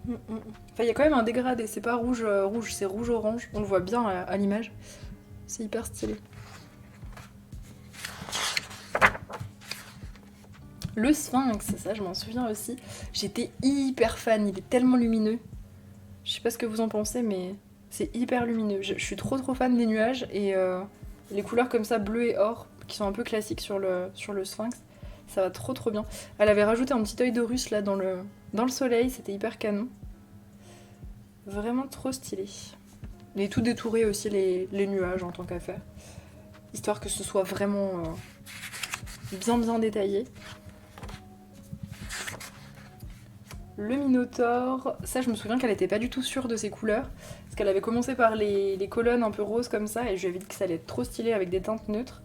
Enfin, il y a quand même un dégradé, c'est pas rouge, c'est rouge-orange. On le voit bien à l'image. C'est hyper stylé. Le sphinx, ça je m'en souviens aussi. J'étais hyper fan, il est tellement lumineux. Je sais pas ce que vous en pensez, mais c'est hyper lumineux. Je suis trop fan des nuages et les couleurs comme ça, bleu et or, qui sont un peu classiques sur le sphinx. Ça va trop bien. Elle avait rajouté un petit œil de russe là dans le soleil, c'était hyper canon. Vraiment trop stylé. Et tout détouré aussi les nuages en tant qu'affaire. Histoire que ce soit vraiment bien détaillé. Le Minotaure, ça je me souviens qu'elle était pas du tout sûre de ses couleurs. Parce qu'elle avait commencé par les colonnes un peu roses comme ça et je lui avais dit que ça allait être trop stylé avec des teintes neutres.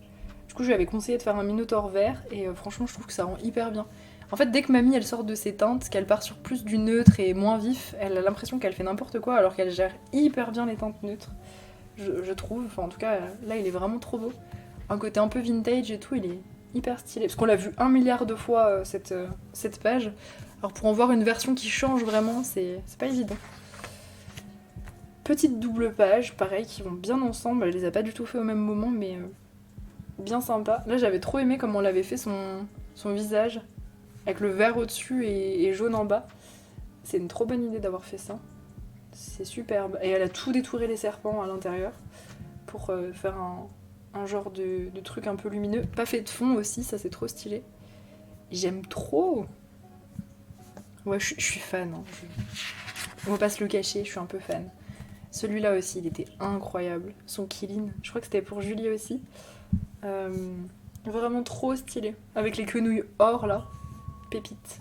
Du coup je lui avais conseillé de faire un Minotaure vert et franchement je trouve que ça rend hyper bien. En fait dès que Mamie elle sort de ses teintes, qu'elle part sur plus du neutre et moins vif, elle a l'impression qu'elle fait n'importe quoi alors qu'elle gère hyper bien les teintes neutres. Je trouve, enfin en tout cas là il est vraiment trop beau. Un côté un peu vintage et tout, il est hyper stylé. Parce qu'on l'a vu 1 milliard de fois cette page. Alors pour en voir une version qui change vraiment, c'est pas évident. Petite double page, pareil, qui vont bien ensemble. Elle les a pas du tout fait au même moment, mais bien sympa. Là j'avais trop aimé comment on l'avait fait son visage, avec le vert au-dessus et jaune en bas. C'est une trop bonne idée d'avoir fait ça. C'est superbe. Et elle a tout détouré les serpents à l'intérieur pour faire un genre de truc un peu lumineux. Pas fait de fond aussi, ça c'est trop stylé. J'aime trop. Ouais, je suis fan. Hein. On va pas se le cacher, je suis un peu fan. Celui-là aussi, il était incroyable. Son Killin, je crois que c'était pour Julie aussi. Euh, Vraiment trop stylé. Avec les quenouilles or là, pépite.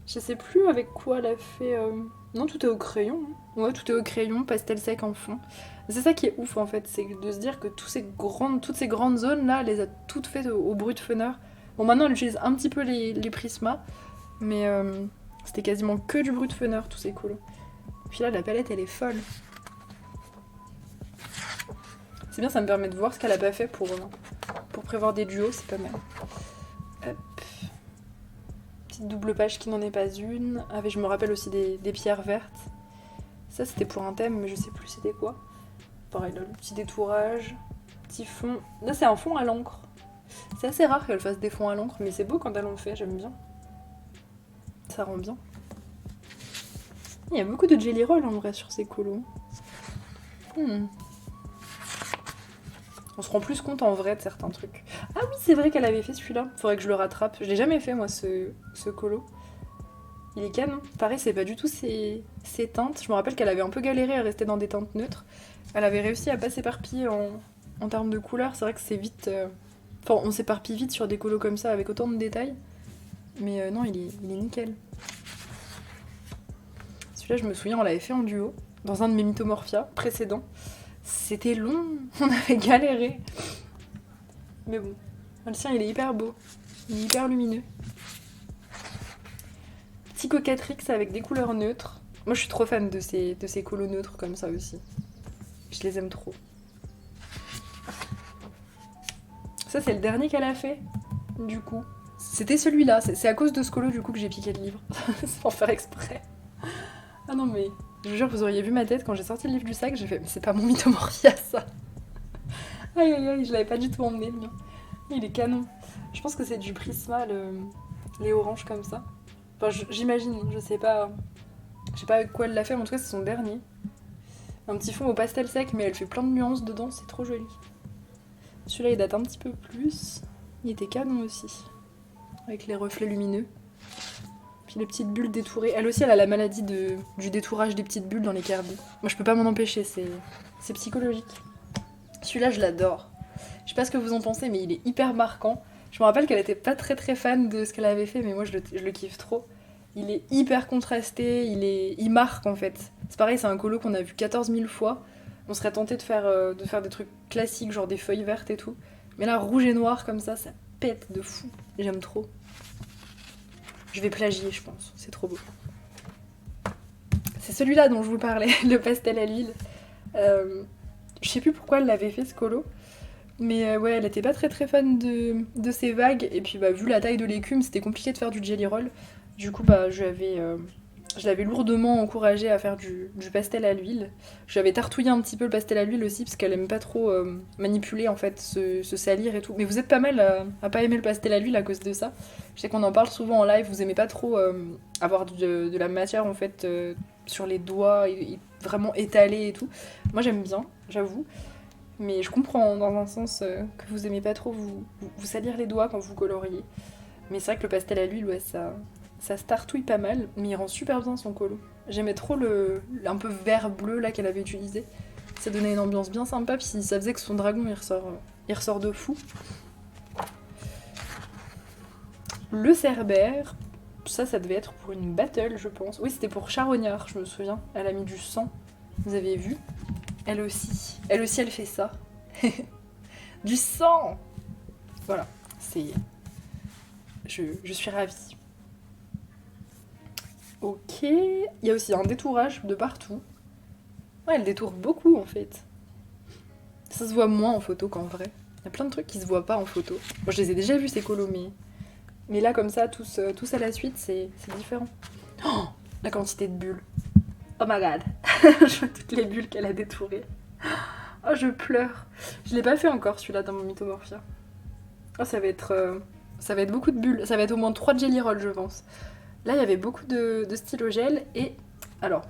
Je sais plus avec quoi elle a fait. Non, tout est au crayon. Hein. Ouais, tout est au crayon, pastel sec en fond. C'est ça qui est ouf en fait, c'est de se dire que toutes ces grandes zones là, elle les a toutes faites au brut funner. Bon, maintenant elle utilise un petit peu les prismas, mais c'était quasiment que du brut funner tous ces colos. Puis là, la palette elle est folle. C'est bien, ça me permet de voir ce qu'elle a pas fait pour prévoir des duos, c'est pas mal. Hop. Petite double page qui n'en est pas une. Ah, mais je me rappelle aussi des pierres vertes. Ça, c'était pour un thème, mais je sais plus c'était quoi. Pareil, là, le petit détourage, petit fond. Là, c'est un fond à l'encre. C'est assez rare qu'elle fasse des fonds à l'encre, mais c'est beau quand elle en fait, j'aime bien. Ça rend bien. Il y a beaucoup de jelly roll en vrai sur ces colos. On se rend plus compte en vrai de certains trucs. Ah oui, c'est vrai qu'elle avait fait celui-là. Faudrait que je le rattrape. Je l'ai jamais fait moi, ce colo. Il est canon. Pareil, c'est pas du tout ses teintes. Je me rappelle qu'elle avait un peu galéré à rester dans des teintes neutres. Elle avait réussi à pas s'éparpiller en termes de couleurs. C'est vrai que c'est vite. Enfin, on s'éparpille vite sur des colos comme ça avec autant de détails. Mais non, il est nickel. Celui-là, je me souviens, on l'avait fait en duo. Dans un de mes Mythomorphia précédents. C'était long, on avait galéré. Mais bon, le sien, il est hyper beau. Il est hyper lumineux. Petit coquetterie avec des couleurs neutres. Moi, je suis trop fan de ces colos neutres comme ça aussi. Je les aime trop. Ça, c'est le dernier qu'elle a fait, du coup. C'était celui-là. C'est à cause de ce colo, du coup, que j'ai piqué le livre. Sans faire exprès. Ah non, mais je vous jure, vous auriez vu ma tête quand j'ai sorti le livre du sac. J'ai fait, mais c'est pas mon Mythomorphia, ça. Aïe aïe aïe, je l'avais pas du tout emmené, le mien. Il est canon. Je pense que c'est du Prisma, les oranges comme ça. Enfin, j'imagine, je sais pas. Je sais pas avec quoi elle l'a fait, mais en tout cas, c'est son dernier. Un petit fond au pastel sec, mais elle fait plein de nuances dedans, c'est trop joli. Celui-là, il date un petit peu plus. Il était canon aussi. Avec les reflets lumineux. Puis les petites bulles détourées. Elle aussi, elle a la maladie du détourage des petites bulles dans les carbis. Moi, je peux pas m'en empêcher, c'est psychologique. Celui-là, je l'adore. Je sais pas ce que vous en pensez, mais il est hyper marquant. Je me rappelle qu'elle était pas très très fan de ce qu'elle avait fait, mais moi je le kiffe trop. Il est hyper contrasté, il marque en fait. C'est pareil, c'est un colo qu'on a vu 14 000 fois. On serait tenté de faire des trucs classiques, genre des feuilles vertes et tout. Mais là, rouge et noir comme ça pète de fou. J'aime trop. Je vais plagier, je pense. C'est trop beau. C'est celui-là dont je vous parlais, le pastel à l'huile. Je sais plus pourquoi elle l'avait fait ce colo. Mais ouais, elle était pas très très fan de ces vagues. Et puis bah, vu la taille de l'écume, c'était compliqué de faire du jelly roll. Du coup, bah, je l'avais lourdement encouragée à faire du pastel à l'huile. Je lui avais tartouillé un petit peu le pastel à l'huile aussi, parce qu'elle aime pas trop manipuler, en fait, se salir et tout. Mais vous êtes pas mal à pas aimer le pastel à l'huile à cause de ça. Je sais qu'on en parle souvent en live, vous aimez pas trop avoir de la matière, en fait, sur les doigts, et vraiment étalée et tout. Moi, j'aime bien, j'avoue. Mais je comprends dans un sens que vous aimez pas trop vous salir les doigts quand vous coloriez. Mais c'est vrai que le pastel à l'huile, ouais, ça se tartouille pas mal, mais il rend super bien son colo. J'aimais trop un peu vert bleu là qu'elle avait utilisé. Ça donnait une ambiance bien sympa, puis ça faisait que son dragon il ressort de fou. Le cerbère, ça devait être pour une battle, je pense. Oui, c'était pour Charognard, je me souviens. Elle a mis du sang. Vous avez vu? Elle aussi, elle fait ça. Du sang. Voilà, c'est... Je suis ravie. Ok, il y a aussi un détourage de partout. Ouais, elle détourne beaucoup en fait. Ça se voit moins en photo qu'en vrai. Il y a plein de trucs qui se voient pas en photo. Bon, je les ai déjà vus ces colos, mais là comme ça, tous à la suite, c'est différent. Oh, la quantité de bulles. Oh my god. Je vois toutes les bulles qu'elle a détourées. Oh, je pleure. Je l'ai pas fait encore celui-là dans mon Mythomorphia. Oh, ça va être beaucoup de bulles. Ça va être au moins 3 jelly rolls, je pense. Là, il y avait beaucoup de stylo gel. Et alors,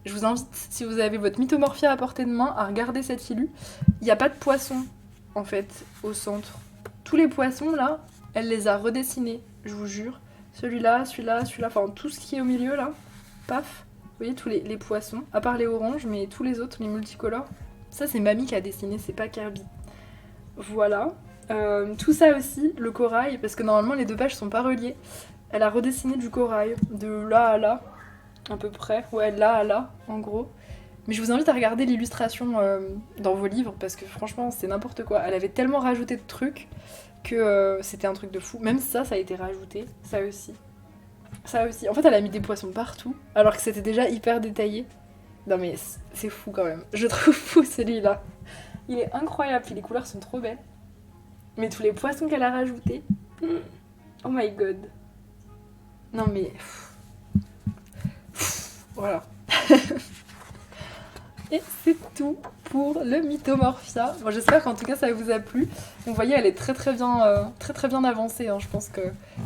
je vous invite, si vous avez votre Mythomorphia à portée de main, à regarder cette illu. Il n'y a pas de poisson, en fait, au centre. Tous les poissons, là, elle les a redessinés, je vous jure. Celui-là, enfin tout ce qui est au milieu, là. paf. Vous voyez tous les poissons, à part les oranges, mais tous les autres, les multicolores. Ça, c'est mamie qui a dessiné, c'est pas Kirby. Voilà. Tout ça aussi, le corail, parce que normalement les 2 pages sont pas reliées. Elle a redessiné du corail, de là à là, à peu près. Ouais, là à là, en gros. Mais je vous invite à regarder l'illustration dans vos livres, parce que franchement, c'est n'importe quoi. Elle avait tellement rajouté de trucs que c'était un truc de fou. Même ça a été rajouté, ça aussi. Ça aussi. En fait, elle a mis des poissons partout, alors que c'était déjà hyper détaillé. Non mais c'est fou quand même. Je trouve fou celui-là. Il est incroyable, puis les couleurs sont trop belles. Mais tous les poissons qu'elle a rajoutés. Oh my god. Non mais... Voilà. Et c'est tout pour le Mythomorphia. Bon, j'espère qu'en tout cas ça vous a plu. Vous voyez, elle est très bien avancée. Hein. Je pense que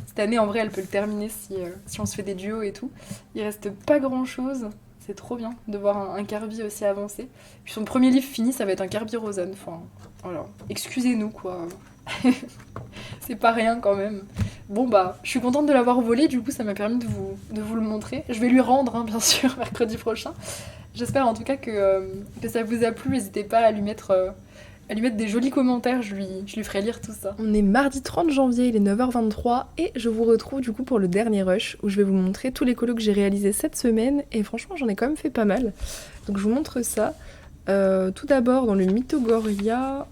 cette année, en vrai, elle peut le terminer si on se fait des duos et tout. Il reste pas grand chose. C'est trop bien de voir un Kirby aussi avancé. Puis son premier livre fini, ça va être un Kirby Rosen. Enfin, voilà. Excusez-nous, quoi. C'est pas rien quand même. Bon bah, je suis contente de l'avoir volé, du coup ça m'a permis de vous le montrer. Je vais lui rendre, hein, bien sûr, mercredi prochain. J'espère en tout cas que ça vous a plu. N'hésitez pas à lui mettre des jolis commentaires, je lui ferai lire tout ça. On est mardi 30 janvier, il est 9h23 et je vous retrouve du coup pour le dernier rush où je vais vous montrer tous les colos que j'ai réalisés cette semaine et franchement j'en ai quand même fait pas mal. Donc je vous montre ça. Tout d'abord dans le Mythogoria,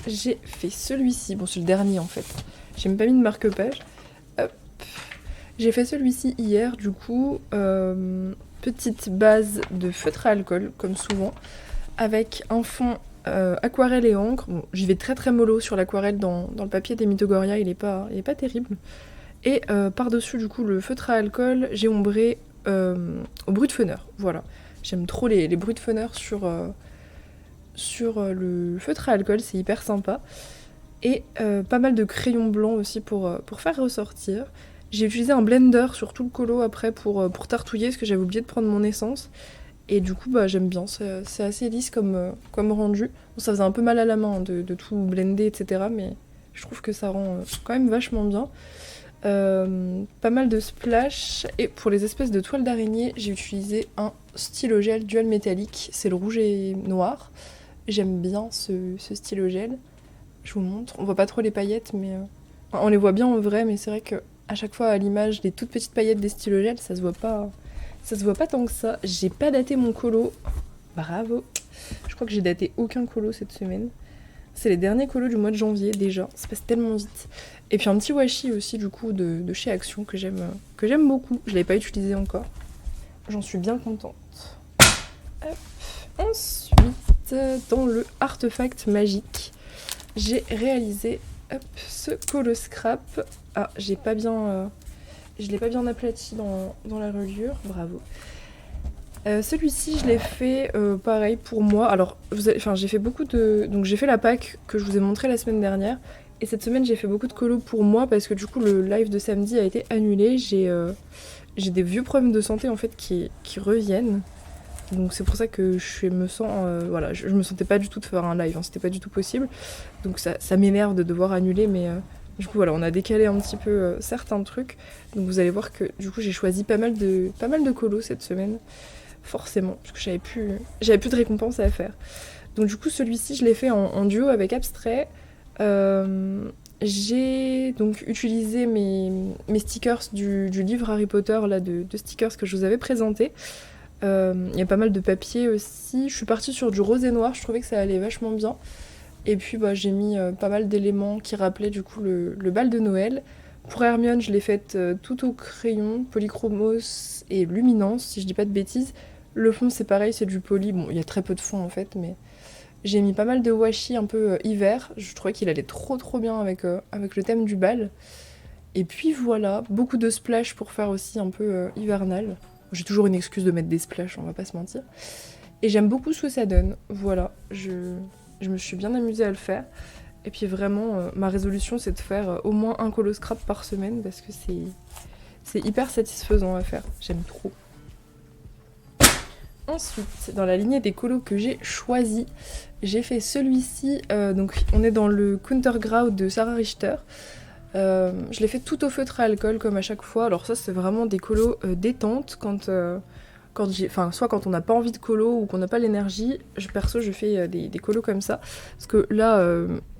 j'ai fait celui-ci, bon c'est le dernier en fait, j'ai même pas mis de marque-page. Hop. J'ai fait celui-ci hier du coup, petite base de feutre à alcool comme souvent, avec un fond aquarelle et encre. Bon, j'y vais très mollo sur l'aquarelle dans le papier des Mythogoria, il est pas terrible. Et par-dessus du coup le feutre à alcool, j'ai ombré au bruit de feneur, voilà. J'aime trop les bruits de feneur sur le feutre à alcool, c'est hyper sympa. Et pas mal de crayons blancs aussi pour faire ressortir. J'ai utilisé un blender sur tout le colo après pour tartouiller, parce que j'avais oublié de prendre mon essence. Et du coup, bah, j'aime bien, c'est assez lisse comme rendu. Bon, ça faisait un peu mal à la main de tout blender, etc. Mais je trouve que ça rend quand même vachement bien. Pas mal de splash. Et pour les espèces de toiles d'araignée, j'ai utilisé un stylo gel dual métallique. C'est le rouge et noir. J'aime bien ce stylo gel. Je vous montre. On voit pas trop les paillettes, mais on les voit bien en vrai. Mais c'est vrai que à chaque fois à l'image, les toutes petites paillettes des stylos gel, ça se voit pas. Ça se voit pas tant que ça. J'ai pas daté mon colo. Bravo. Je crois que j'ai daté aucun colo cette semaine. C'est les derniers colos du mois de janvier déjà. Ça passe tellement vite. Et puis un petit washi aussi du coup de chez Action que j'aime beaucoup. Je l'avais pas utilisé encore. J'en suis bien contente. Hop. Ensuite, dans le artefact magique, j'ai réalisé ce colo scrap. Ah, je l'ai pas bien aplati dans la reliure, bravo. Celui-ci, je l'ai fait pareil pour moi. Alors, j'ai fait beaucoup de... Donc j'ai fait la pack que je vous ai montré la semaine dernière. Et cette semaine, j'ai fait beaucoup de colos pour moi parce que du coup, le live de samedi a été annulé. J'ai des vieux problèmes de santé en fait qui reviennent. Donc c'est pour ça que je me sens... voilà, je me sentais pas du tout de faire un live, hein, c'était pas du tout possible. Donc ça m'énerve de devoir annuler, mais... Du coup voilà, on a décalé un petit peu certains trucs. Donc vous allez voir que du coup j'ai choisi pas mal de colos cette semaine. Forcément, parce que j'avais plus de récompenses à faire. Donc du coup celui-ci je l'ai fait en duo avec Abstrait. J'ai donc utilisé mes stickers du livre Harry Potter là, de stickers que je vous avais présenté. Il y a pas mal de papier aussi. Je suis partie sur du rose et noir, je trouvais que ça allait vachement bien. Et puis bah, j'ai mis pas mal d'éléments qui rappelaient du coup le bal de Noël. Pour Hermione, je l'ai faite tout au crayon, polychromos et luminance, si je dis pas de bêtises. Le fond c'est pareil, c'est du poly. Bon, il y a très peu de fond en fait, mais j'ai mis pas mal de washi un peu hiver. Je trouvais qu'il allait trop bien avec le thème du bal. Et puis voilà, beaucoup de splash pour faire aussi un peu hivernal. J'ai toujours une excuse de mettre des splash, on va pas se mentir. Et j'aime beaucoup ce que ça donne. Voilà, je me suis bien amusée à le faire. Et puis vraiment, ma résolution, c'est de faire au moins un colo scrap par semaine parce que c'est hyper satisfaisant à faire. J'aime trop. Ensuite, dans la lignée des colos que j'ai choisis, j'ai fait celui-ci. Donc, on est dans le Counterground de Sarah Richter. Je l'ai fait tout au feutre à alcool comme à chaque fois. Alors ça, c'est vraiment des colos détente quand soit quand on n'a pas envie de colo ou qu'on n'a pas l'énergie, perso je fais des colos comme ça. Parce que là,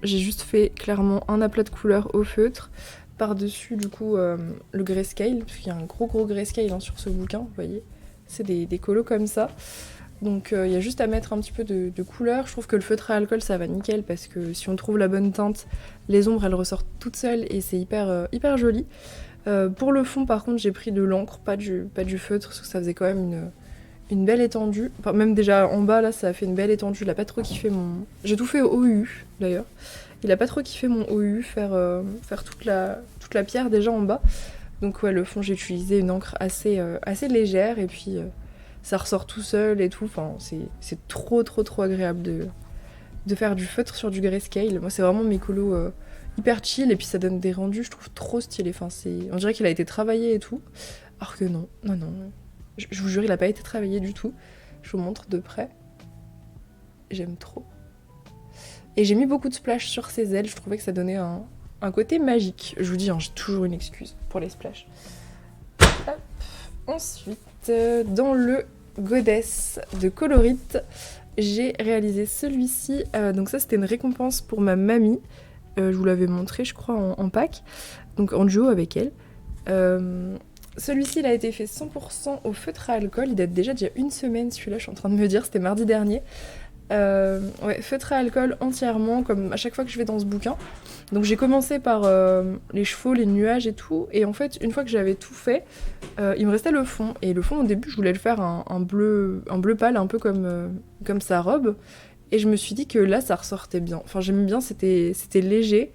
j'ai juste fait clairement un aplat de couleur au feutre, par-dessus du coup le grayscale, parce qu'il y a un gros grayscale hein, sur ce bouquin, vous voyez. C'est des colos comme ça. Donc il y a juste à mettre un petit peu de couleur. Je trouve que le feutre à alcool ça va nickel parce que si on trouve la bonne teinte, les ombres elles ressortent toutes seules et c'est hyper joli. Pour le fond par contre j'ai pris de l'encre, pas du feutre parce que ça faisait quand même une belle étendue. Enfin, même déjà en bas là ça a fait une belle étendue. Il a pas trop kiffé mon... J'ai tout fait au OU d'ailleurs. Il a pas trop kiffé mon OU, faire toute la pierre déjà en bas. Donc ouais le fond j'ai utilisé une encre assez légère et puis... ça ressort tout seul et tout, enfin c'est trop agréable de faire du feutre sur du grayscale. Moi c'est vraiment mes colos hyper chill et puis ça donne des rendus je trouve trop stylés. Enfin, on dirait qu'il a été travaillé et tout, alors que non. Je vous jure il a pas été travaillé du tout. Je vous montre de près. J'aime trop. Et j'ai mis beaucoup de splash sur ses ailes, je trouvais que ça donnait un côté magique. Je vous dis, hein, j'ai toujours une excuse pour les splash. Hop. Ensuite, dans le Goddess de Colorite, j'ai réalisé celui-ci. Donc ça, c'était une récompense pour ma mamie. Je vous l'avais montré, je crois, en pack. Donc en duo avec elle. Celui-ci, il a été fait 100% au feutre à alcool. Il date déjà d'il y a une semaine, celui-là, je suis en train de me dire. C'était mardi dernier. Ouais, feutre à alcool entièrement, comme à chaque fois que je vais dans ce bouquin. Donc j'ai commencé par les chevaux, les nuages et tout, et en fait une fois que j'avais tout fait, il me restait le fond. Et le fond au début je voulais le faire un bleu pâle, un peu comme sa robe, et je me suis dit que là ça ressortait bien. Enfin j'aimais bien, c'était léger,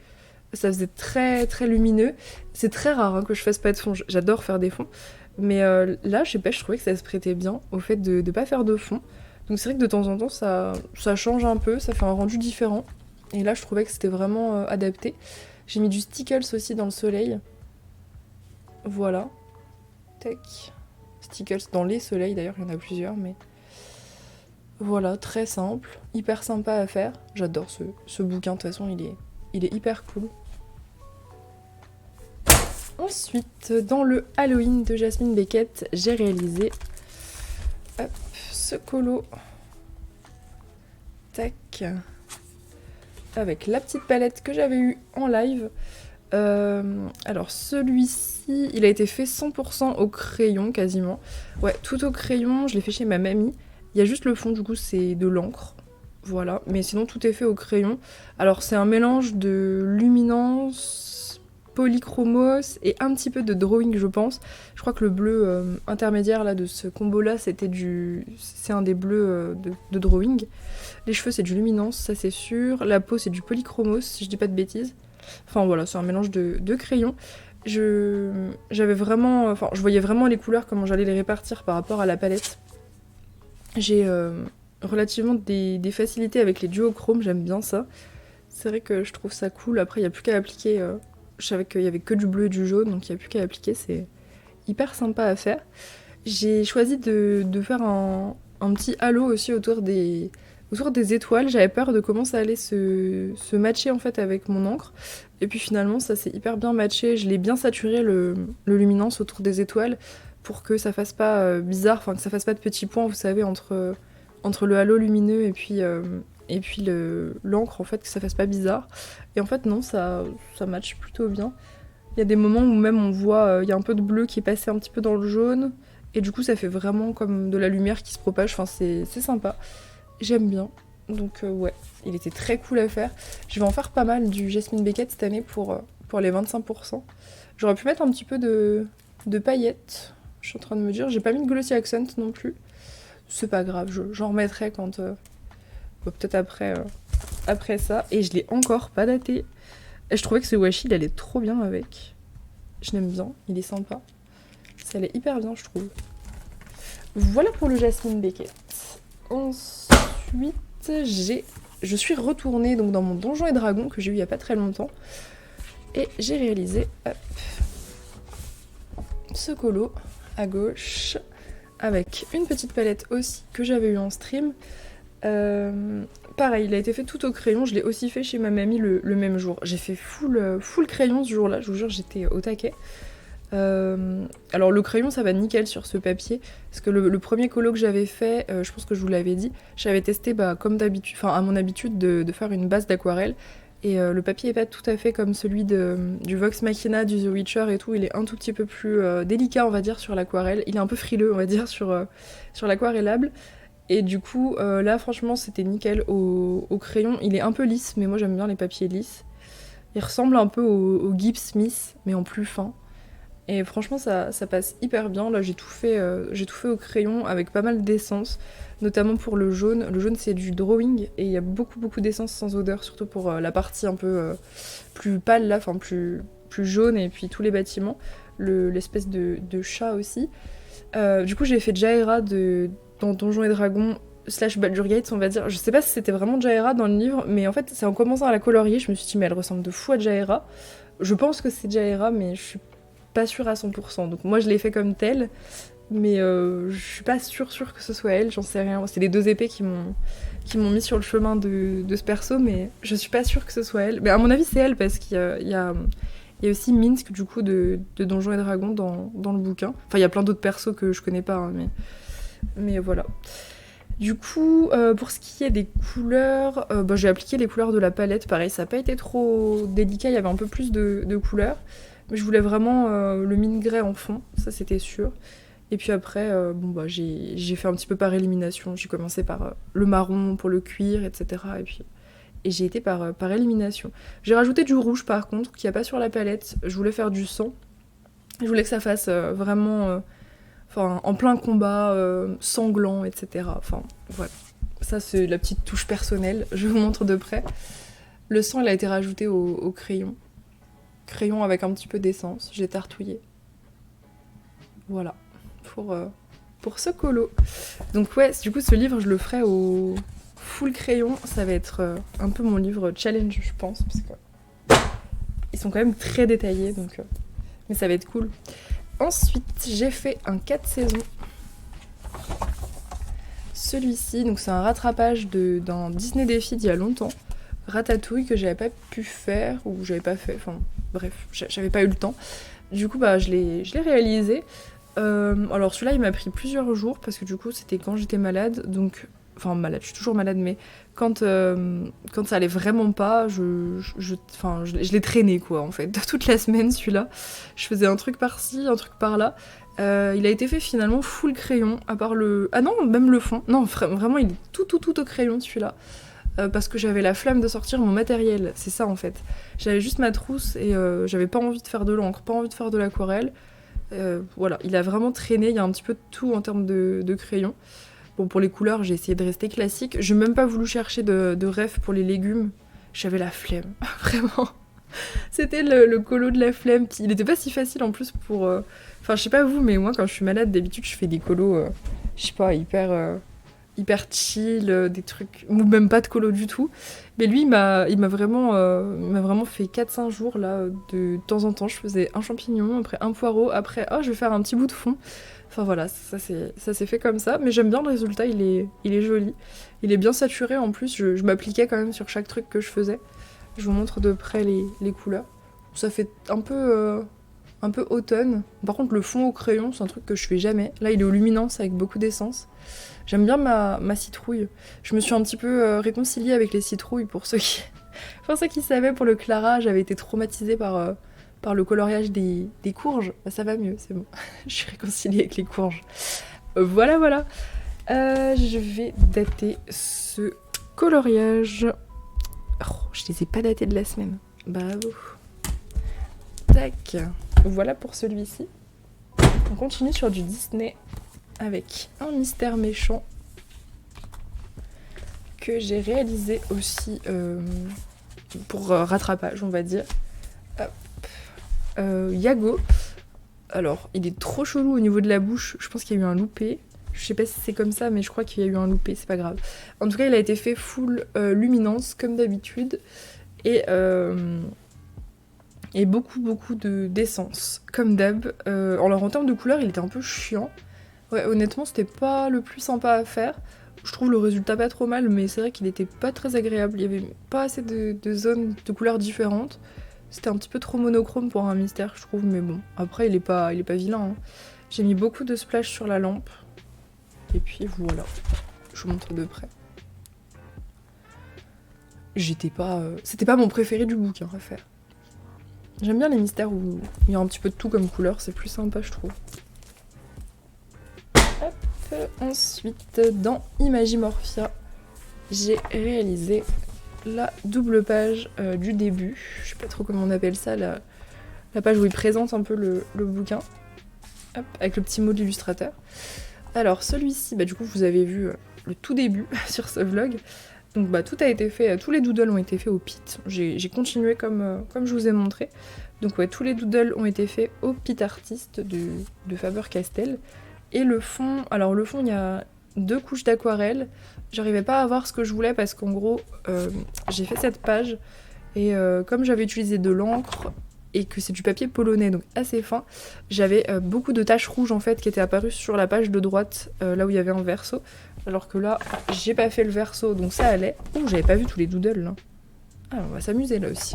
ça faisait très lumineux. C'est très rare hein, que je fasse pas de fond, j'adore faire des fonds, mais là je sais pas, je trouvais que ça se prêtait bien au fait de pas faire de fond. Donc c'est vrai que de temps en temps ça change un peu, ça fait un rendu différent. Et là je trouvais que c'était vraiment adapté. J'ai mis du Stickles aussi dans le soleil. Voilà. Tac. Stickles dans les soleils d'ailleurs, il y en a plusieurs, mais... Voilà, très simple, hyper sympa à faire. J'adore ce bouquin, de toute façon il est hyper cool. Ensuite, dans le Halloween de Jasmine Beckett, j'ai réalisé ce colo. Tac. Avec la petite palette que j'avais eue en live. Alors celui-ci, il a été fait 100% au crayon quasiment. Ouais, tout au crayon, je l'ai fait chez ma mamie. Il y a juste le fond, du coup, c'est de l'encre. Voilà, mais sinon tout est fait au crayon. Alors c'est un mélange de luminance, polychromos et un petit peu de drawing, je pense. Je crois que le bleu intermédiaire là de ce combo-là, c'est un des bleus de drawing. Les cheveux c'est du luminance, ça c'est sûr. La peau c'est du polychromos, si je dis pas de bêtises. Enfin voilà, c'est un mélange de crayons. J'avais vraiment, enfin je voyais vraiment les couleurs, comment j'allais les répartir par rapport à la palette. J'ai relativement des facilités avec les duochromes, j'aime bien ça. C'est vrai que je trouve ça cool. Après il n'y a plus qu'à appliquer. Je savais qu'il y avait que du bleu et du jaune, donc il n'y a plus qu'à appliquer, c'est hyper sympa à faire. J'ai choisi de faire un petit halo aussi autour des étoiles. J'avais peur de comment ça allait se matcher en fait avec mon encre. Et puis finalement ça s'est hyper bien matché. Je l'ai bien saturé le luminance autour des étoiles pour que ça fasse pas bizarre, enfin que ça fasse pas de petits points, vous savez, entre le halo lumineux et puis l'encre, en fait, que ça fasse pas bizarre. Et en fait non, ça matche plutôt bien. Il y a des moments où même on voit, il y a un peu de bleu qui est passé un petit peu dans le jaune. Et du coup ça fait vraiment comme de la lumière qui se propage, enfin c'est sympa. J'aime bien, donc ouais, il était très cool à faire. Je vais en faire pas mal du Jasmine Beckett cette année pour les 25%. J'aurais pu mettre un petit peu de paillettes, je suis en train de me dire. J'ai pas mis de glossy accent non plus. C'est pas grave, j'en remettrai quand... peut-être après ça. Et je l'ai encore pas daté. Et je trouvais que ce washi, il allait trop bien avec. Je l'aime bien, il est sympa. Ça allait hyper bien, je trouve. Voilà pour le Jasmine Beckett. Ensuite, je suis retournée donc dans mon Donjons et Dragons que j'ai eu il y a pas très longtemps. Et j'ai réalisé ce colo à gauche avec une petite palette aussi que j'avais eu en stream. Pareil, il a été fait tout au crayon, je l'ai aussi fait chez ma mamie le même jour. J'ai fait full crayon ce jour-là, je vous jure, j'étais au taquet. Alors le crayon ça va nickel sur ce papier, parce que le premier colo que j'avais fait, je pense que je vous l'avais dit, j'avais testé comme d'habitude, enfin à mon habitude de faire une base d'aquarelle, et le papier est pas tout à fait comme celui du Vox Machina, du The Witcher et tout, il est un tout petit peu plus délicat on va dire sur l'aquarelle, il est un peu frileux on va dire sur l'aquarellable, et du coup là franchement c'était nickel au crayon, il est un peu lisse, mais moi j'aime bien les papiers lisses, il ressemble un peu au Gibbs Smith mais en plus fin. Et franchement, ça passe hyper bien. Là, j'ai tout fait au crayon avec pas mal d'essence, notamment pour le jaune. Le jaune, c'est du drawing et il y a beaucoup, beaucoup d'essence sans odeur, surtout pour la partie un peu plus pâle, là, enfin plus jaune, et puis tous les bâtiments. L'espèce de chat aussi. Du coup, j'ai fait Jaehaera dans Donjons et Dragons / Baldur's Gate, on va dire. Je sais pas si c'était vraiment Jaehaera dans le livre, mais en fait, c'est en commençant à la colorier, je me suis dit, mais elle ressemble de fou à Jaehaera. Je pense que c'est Jaehaera, mais je suis pas sûre à 100%. Donc moi je l'ai fait comme tel, mais je suis pas sûre que ce soit elle, j'en sais rien. C'est les deux épées qui m'ont mis sur le chemin de ce perso, mais je suis pas sûre que ce soit elle. Mais à mon avis c'est elle, parce qu'il y a aussi Minsk du coup de Donjons et Dragons dans le bouquin. Enfin il y a plein d'autres persos que je connais pas, hein, mais voilà. Du coup, pour ce qui est des couleurs, j'ai appliqué les couleurs de la palette, pareil, ça n'a pas été trop délicat, il y avait un peu plus de couleurs. Mais je voulais vraiment le mint grey en fond, ça c'était sûr. Et puis après, j'ai fait un petit peu par élimination. J'ai commencé par le marron pour le cuir, etc. Et j'ai été par élimination. J'ai rajouté du rouge par contre, qu'il n'y a pas sur la palette. Je voulais faire du sang. Je voulais que ça fasse vraiment en plein combat, sanglant, etc. Enfin, voilà. Ça, c'est la petite touche personnelle. Je vous montre de près. Le sang, il a été rajouté au crayon. Crayon avec un petit peu d'essence, j'ai tartouillé. Voilà, pour ce colo. Donc ouais, du coup ce livre je le ferai au full crayon, ça va être un peu mon livre challenge je pense, parce que ils sont quand même très détaillés, donc mais ça va être cool. Ensuite j'ai fait un 4 saisons. Celui-ci, donc c'est un rattrapage d'un Disney Défi d'il y a longtemps. Ratatouille que j'avais pas pu faire, ou j'avais pas fait, enfin bref, j'avais pas eu le temps. Du coup je l'ai réalisé. Alors celui-là il m'a pris plusieurs jours parce que du coup c'était quand j'étais malade, donc enfin malade, je suis toujours malade, mais quand ça allait vraiment pas, je l'ai traîné quoi en fait, toute la semaine celui-là. Je faisais un truc par-ci, un truc par-là. Il a été fait finalement full crayon, à part ah non, même le fond. Non, vraiment il est tout au crayon celui-là. Parce que j'avais la flemme de sortir mon matériel, c'est ça en fait. J'avais juste ma trousse et j'avais pas envie de faire de l'encre, pas envie de faire de l'aquarelle. Voilà, il a vraiment traîné, il y a un petit peu de tout en termes de crayon. Bon, pour les couleurs, j'ai essayé de rester classique. J'ai même pas voulu chercher de ref pour les légumes. J'avais la flemme, vraiment. C'était le colo de la flemme. Il était pas si facile en plus pour... Enfin, je sais pas vous, mais moi, quand je suis malade, d'habitude, je fais des colos, je sais pas, hyper chill, des trucs... Ou même pas de colo du tout. Mais lui, il m'a vraiment fait 4-5 jours, là, de temps en temps. Je faisais un champignon, après un poireau, après, oh, je vais faire un petit bout de fond. Enfin voilà, ça s'est fait comme ça. Mais j'aime bien le résultat, il est joli. Il est bien saturé, en plus, je m'appliquais quand même sur chaque truc que je faisais. Je vous montre de près les couleurs. Ça fait un peu automne. Par contre, le fond au crayon, c'est un truc que je fais jamais. Là, il est aux luminances avec beaucoup d'essence. J'aime bien ma citrouille. Je me suis un petit peu réconciliée avec les citrouilles pour ceux qui savaient. Pour le Clara, j'avais été traumatisée par le coloriage des courges. Bah, ça va mieux, c'est bon. Je suis réconciliée avec les courges. Voilà. Je vais dater ce coloriage. Oh, je les ai pas datés de la semaine. Bravo. Tac. Voilà pour celui-ci. On continue sur du Disney avec un mystère méchant que j'ai réalisé aussi pour rattrapage, on va dire. Yago. Alors, il est trop chelou au niveau de la bouche. Je pense qu'il y a eu un loupé. Je sais pas si c'est comme ça, mais je crois qu'il y a eu un loupé, c'est pas grave. En tout cas, il a été fait full luminance, comme d'habitude. Et beaucoup d'essence, comme d'hab. Alors, en termes de couleur, il était un peu chiant. Ouais, honnêtement, c'était pas le plus sympa à faire. Je trouve le résultat pas trop mal, mais c'est vrai qu'il était pas très agréable. Il y avait pas assez de zones de couleurs différentes. C'était un petit peu trop monochrome pour un mystère, je trouve, mais bon. Après, il est pas vilain. Hein. J'ai mis beaucoup de splash sur la lampe. Et puis voilà. Je vous montre de près. C'était pas mon préféré du bouquin à faire. J'aime bien les mystères où il y a un petit peu de tout comme couleur, c'est plus sympa, je trouve. Hop, ensuite, dans Imagimorphia, j'ai réalisé la double page du début. Je sais pas trop comment on appelle ça, la page où il présente un peu le bouquin. Hop, avec le petit mot de l'illustrateur. Alors celui-ci, du coup vous avez vu le tout début sur ce vlog. Donc tout a été fait, tous les doodles ont été faits au pit. J'ai continué comme je vous ai montré. Donc ouais, tous les doodles ont été faits au pit artiste de Faber-Castell. Et le fond, alors le fond il y a 2 couches d'aquarelle. J'arrivais pas à voir ce que je voulais parce qu'en gros j'ai fait cette page et comme j'avais utilisé de l'encre et que c'est du papier polonais donc assez fin, j'avais beaucoup de taches rouges en fait qui étaient apparues sur la page de droite là où il y avait un verso, alors que là j'ai pas fait le verso donc ça allait. Oh, j'avais pas vu tous les doodles là. Ah, on va s'amuser là aussi.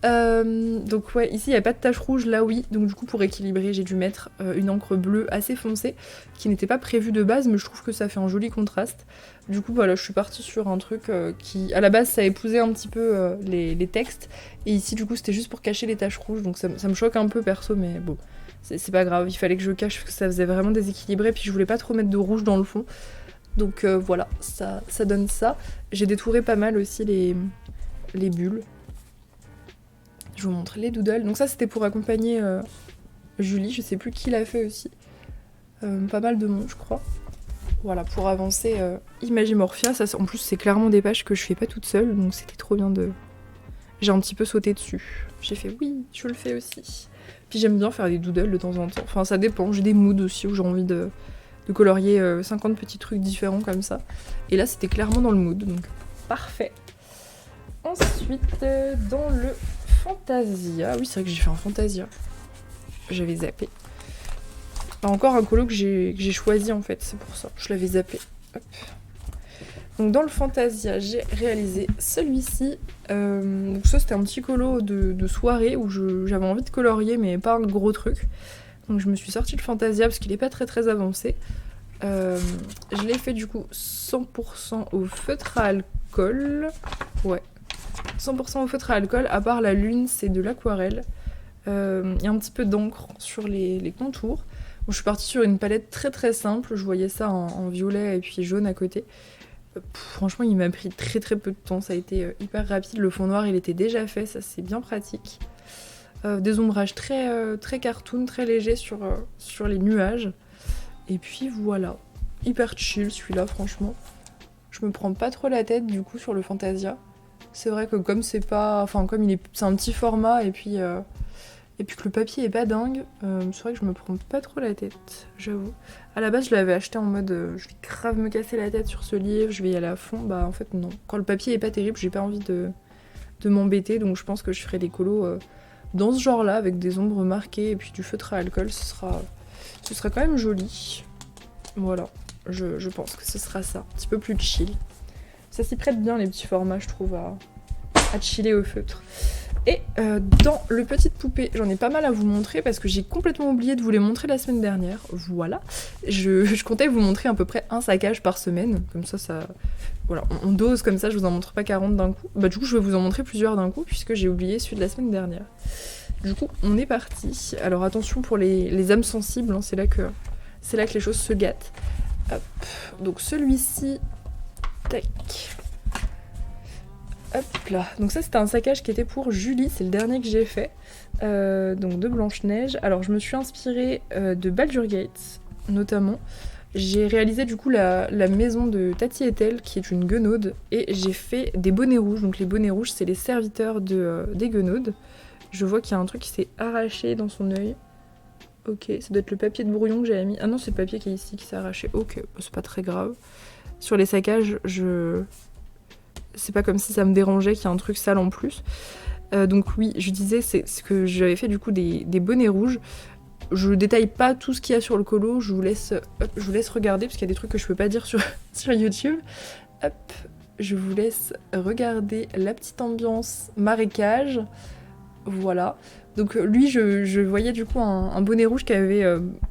Donc ouais, ici il n'y a pas de taches rouges, là oui. Donc du coup pour équilibrer j'ai dû mettre une encre bleue assez foncée qui n'était pas prévue de base mais je trouve que ça fait un joli contraste. Du coup voilà, je suis partie sur un truc qui à la base ça épousait un petit peu les textes. Et ici du coup c'était juste pour cacher les taches rouges donc ça me choque un peu perso mais bon. C'est pas grave, il fallait que je cache parce que ça faisait vraiment déséquilibré puis je voulais pas trop mettre de rouge dans le fond. Donc voilà, ça donne ça. J'ai détouré pas mal aussi les bulles. Je vous montre les doodles. Donc ça c'était pour accompagner Julie, je sais plus qui l'a fait aussi. Pas mal de monde je crois. Voilà, pour avancer Imagimorphia, ça en plus c'est clairement des pages que je fais pas toute seule, donc c'était trop bien de... J'ai un petit peu sauté dessus. J'ai fait oui, je le fais aussi. Puis j'aime bien faire des doodles de temps en temps. Enfin ça dépend, j'ai des moods aussi où j'ai envie de colorier 50 petits trucs différents comme ça. Et là c'était clairement dans le mood, donc parfait. Ensuite, dans le Fantasia... Oui, c'est vrai que j'ai fait un Fantasia. J'avais zappé. Encore un colo que j'ai choisi, en fait. C'est pour ça. Je l'avais zappé. Hop. Donc, dans le Fantasia, j'ai réalisé celui-ci. Donc ça, c'était un petit colo de soirée où j'avais envie de colorier, mais pas un gros truc. Donc, je me suis sortie le Fantasia parce qu'il n'est pas très très avancé. Je l'ai fait, du coup, 100% au feutre à alcool. Ouais. 100% au feutre à alcool, à part la lune, c'est de l'aquarelle. Il y a un petit peu d'encre sur les contours. Bon, je suis partie sur une palette très très simple, je voyais ça en violet et puis jaune à côté. Franchement, il m'a pris très très peu de temps, ça a été hyper rapide. Le fond noir, il était déjà fait, ça c'est bien pratique. Des ombrages très cartoon, très légers sur les nuages. Et puis voilà, hyper chill celui-là, franchement. Je me prends pas trop la tête du coup sur le Fantasia. C'est vrai que comme c'est pas... Enfin, comme c'est un petit format et puis que le papier est pas dingue, c'est vrai que je me prends pas trop la tête, j'avoue. À la base, je l'avais acheté en mode je vais grave me casser la tête sur ce livre, je vais y aller à fond. Bah en fait non. Quand le papier est pas terrible, j'ai pas envie de m'embêter, donc je pense que je ferai des colos dans ce genre-là, avec des ombres marquées et puis du feutre à alcool, ce sera quand même joli. Voilà, je pense que ce sera ça, un petit peu plus chill. Ça s'y prête bien les petits formats, je trouve, à chiller au feutre. Et dans le petite poupée, j'en ai pas mal à vous montrer parce que j'ai complètement oublié de vous les montrer la semaine dernière. Voilà. Je comptais vous montrer à peu près un saccage par semaine. Comme ça, voilà, on dose comme ça, je vous en montre pas 40 d'un coup. Du coup, je vais vous en montrer plusieurs d'un coup puisque j'ai oublié celui de la semaine dernière. Du coup, on est parti. Alors attention pour les âmes sensibles, hein, c'est là que les choses se gâtent. Hop. Donc celui-ci... Tac. Hop là. Donc ça c'était un saccage qui était pour Julie, c'est le dernier que j'ai fait. Donc de Blanche-Neige. Alors je me suis inspirée de Baldur's Gate notamment. J'ai réalisé du coup la maison de Tati Ethel qui est une guenaude et j'ai fait des bonnets rouges. Donc les bonnets rouges c'est les serviteurs des guenaudes. Je vois qu'il y a un truc qui s'est arraché dans son œil. Ok, ça doit être le papier de brouillon que j'avais mis. Ah non, c'est le papier qui est ici qui s'est arraché. Ok, c'est pas très grave. Sur les saccages, c'est pas comme si ça me dérangeait qu'il y ait un truc sale en plus. Donc oui, je disais, c'est ce que j'avais fait du coup des bonnets rouges. Je détaille pas tout ce qu'il y a sur le colo, je vous laisse regarder parce qu'il y a des trucs que je peux pas dire sur YouTube. Hop, je vous laisse regarder la petite ambiance marécage. Voilà. Donc lui, je voyais du coup un bonnet rouge qui avait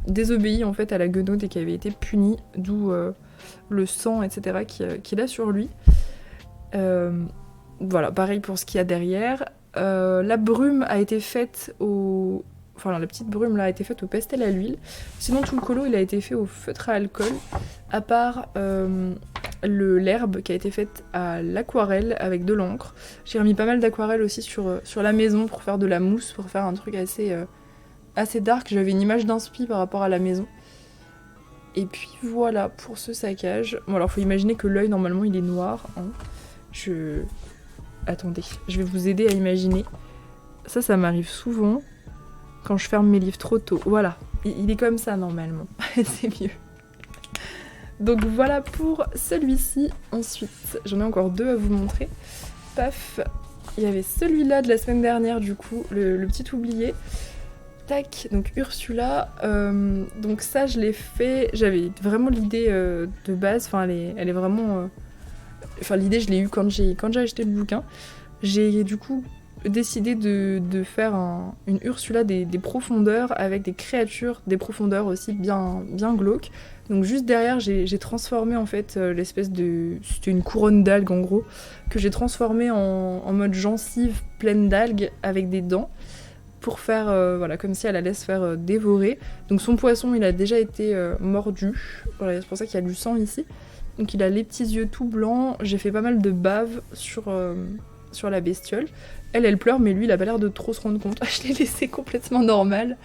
désobéi en fait à la guenaude et qui avait été puni, d'où le sang, etc. qu'il a sur lui. Voilà, pareil pour ce qu'il y a derrière. La brume a été faite au... Enfin, la petite brume là a été faite au pastel à l'huile. Sinon, tout le colo, il a été fait au feutre à alcool, à part l'herbe qui a été faite à l'aquarelle avec de l'encre. J'ai remis pas mal d'aquarelle aussi sur la maison pour faire de la mousse, pour faire un truc assez dark. J'avais une image d'inspi par rapport à la maison. Et puis voilà pour ce saccage. Bon, alors faut imaginer que l'œil normalement il est noir. Hein. Attendez, je vais vous aider à imaginer. Ça m'arrive souvent quand je ferme mes livres trop tôt. Voilà, il est comme ça normalement. C'est mieux. Donc voilà pour celui-ci. Ensuite, j'en ai encore 2 à vous montrer. Paf, il y avait celui-là de la semaine dernière du coup, le petit oublié. Tac, donc Ursula. Donc ça, je l'ai fait. J'avais vraiment l'idée de base. Enfin, elle est vraiment. Enfin, l'idée, je l'ai eue quand j'ai acheté le bouquin. J'ai du coup décidé de faire une Ursula des profondeurs avec des créatures des profondeurs aussi bien glauques. Donc juste derrière, j'ai transformé en fait l'espèce de... C'était une couronne d'algues en gros, que j'ai transformé en mode gencive pleine d'algues avec des dents, pour faire, voilà, comme si elle allait se faire dévorer. Donc son poisson, il a déjà été mordu, voilà, c'est pour ça qu'il y a du sang ici. Donc il a les petits yeux tout blancs, j'ai fait pas mal de bave sur la bestiole. Elle pleure, mais lui, il a pas l'air de trop se rendre compte. Je l'ai laissé complètement normal.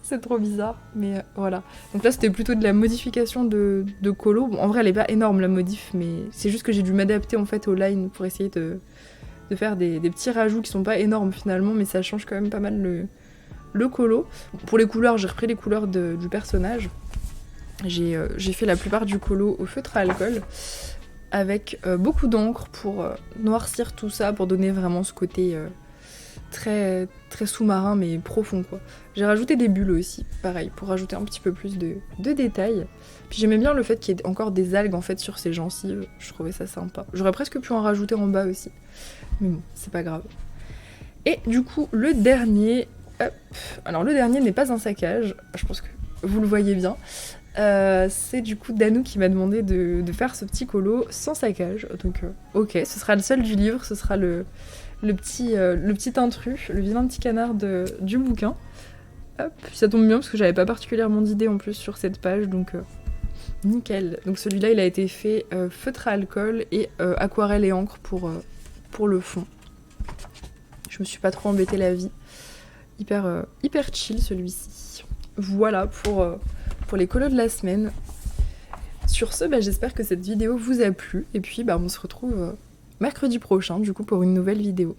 C'est trop bizarre, mais voilà. Donc là, c'était plutôt de la modification de colo. Bon, en vrai, elle est pas énorme, la modif, mais c'est juste que j'ai dû m'adapter en fait au line pour essayer de faire des petits rajouts qui sont pas énormes finalement, mais ça change quand même pas mal le colo. Pour les couleurs, j'ai repris les couleurs du personnage. J'ai fait la plupart du colo au feutre à alcool, avec beaucoup d'encre pour noircir tout ça, pour donner vraiment ce côté très, très sous-marin mais profond quoi. J'ai rajouté des bulles aussi, pareil, pour rajouter un petit peu plus de détails. Puis j'aimais bien le fait qu'il y ait encore des algues en fait sur ses gencives, je trouvais ça sympa. J'aurais presque pu en rajouter en bas aussi, mais bon, c'est pas grave. Et du coup, le dernier... Hop. Alors le dernier n'est pas un saccage, je pense que vous le voyez bien. C'est du coup Danou qui m'a demandé de faire ce petit colo sans saccage. Donc ok, ce sera le seul du livre, ce sera le petit intrus, le vilain petit canard du bouquin. Hop, ça tombe bien parce que j'avais pas particulièrement d'idées en plus sur cette page, donc nickel. Donc celui-là il a été fait feutre à alcool et aquarelle et encre pour le fond. Je me suis pas trop embêté la vie. Hyper chill celui-ci. Voilà pour les colos de la semaine. Sur ce, j'espère que cette vidéo vous a plu. Et puis on se retrouve mercredi prochain du coup pour une nouvelle vidéo.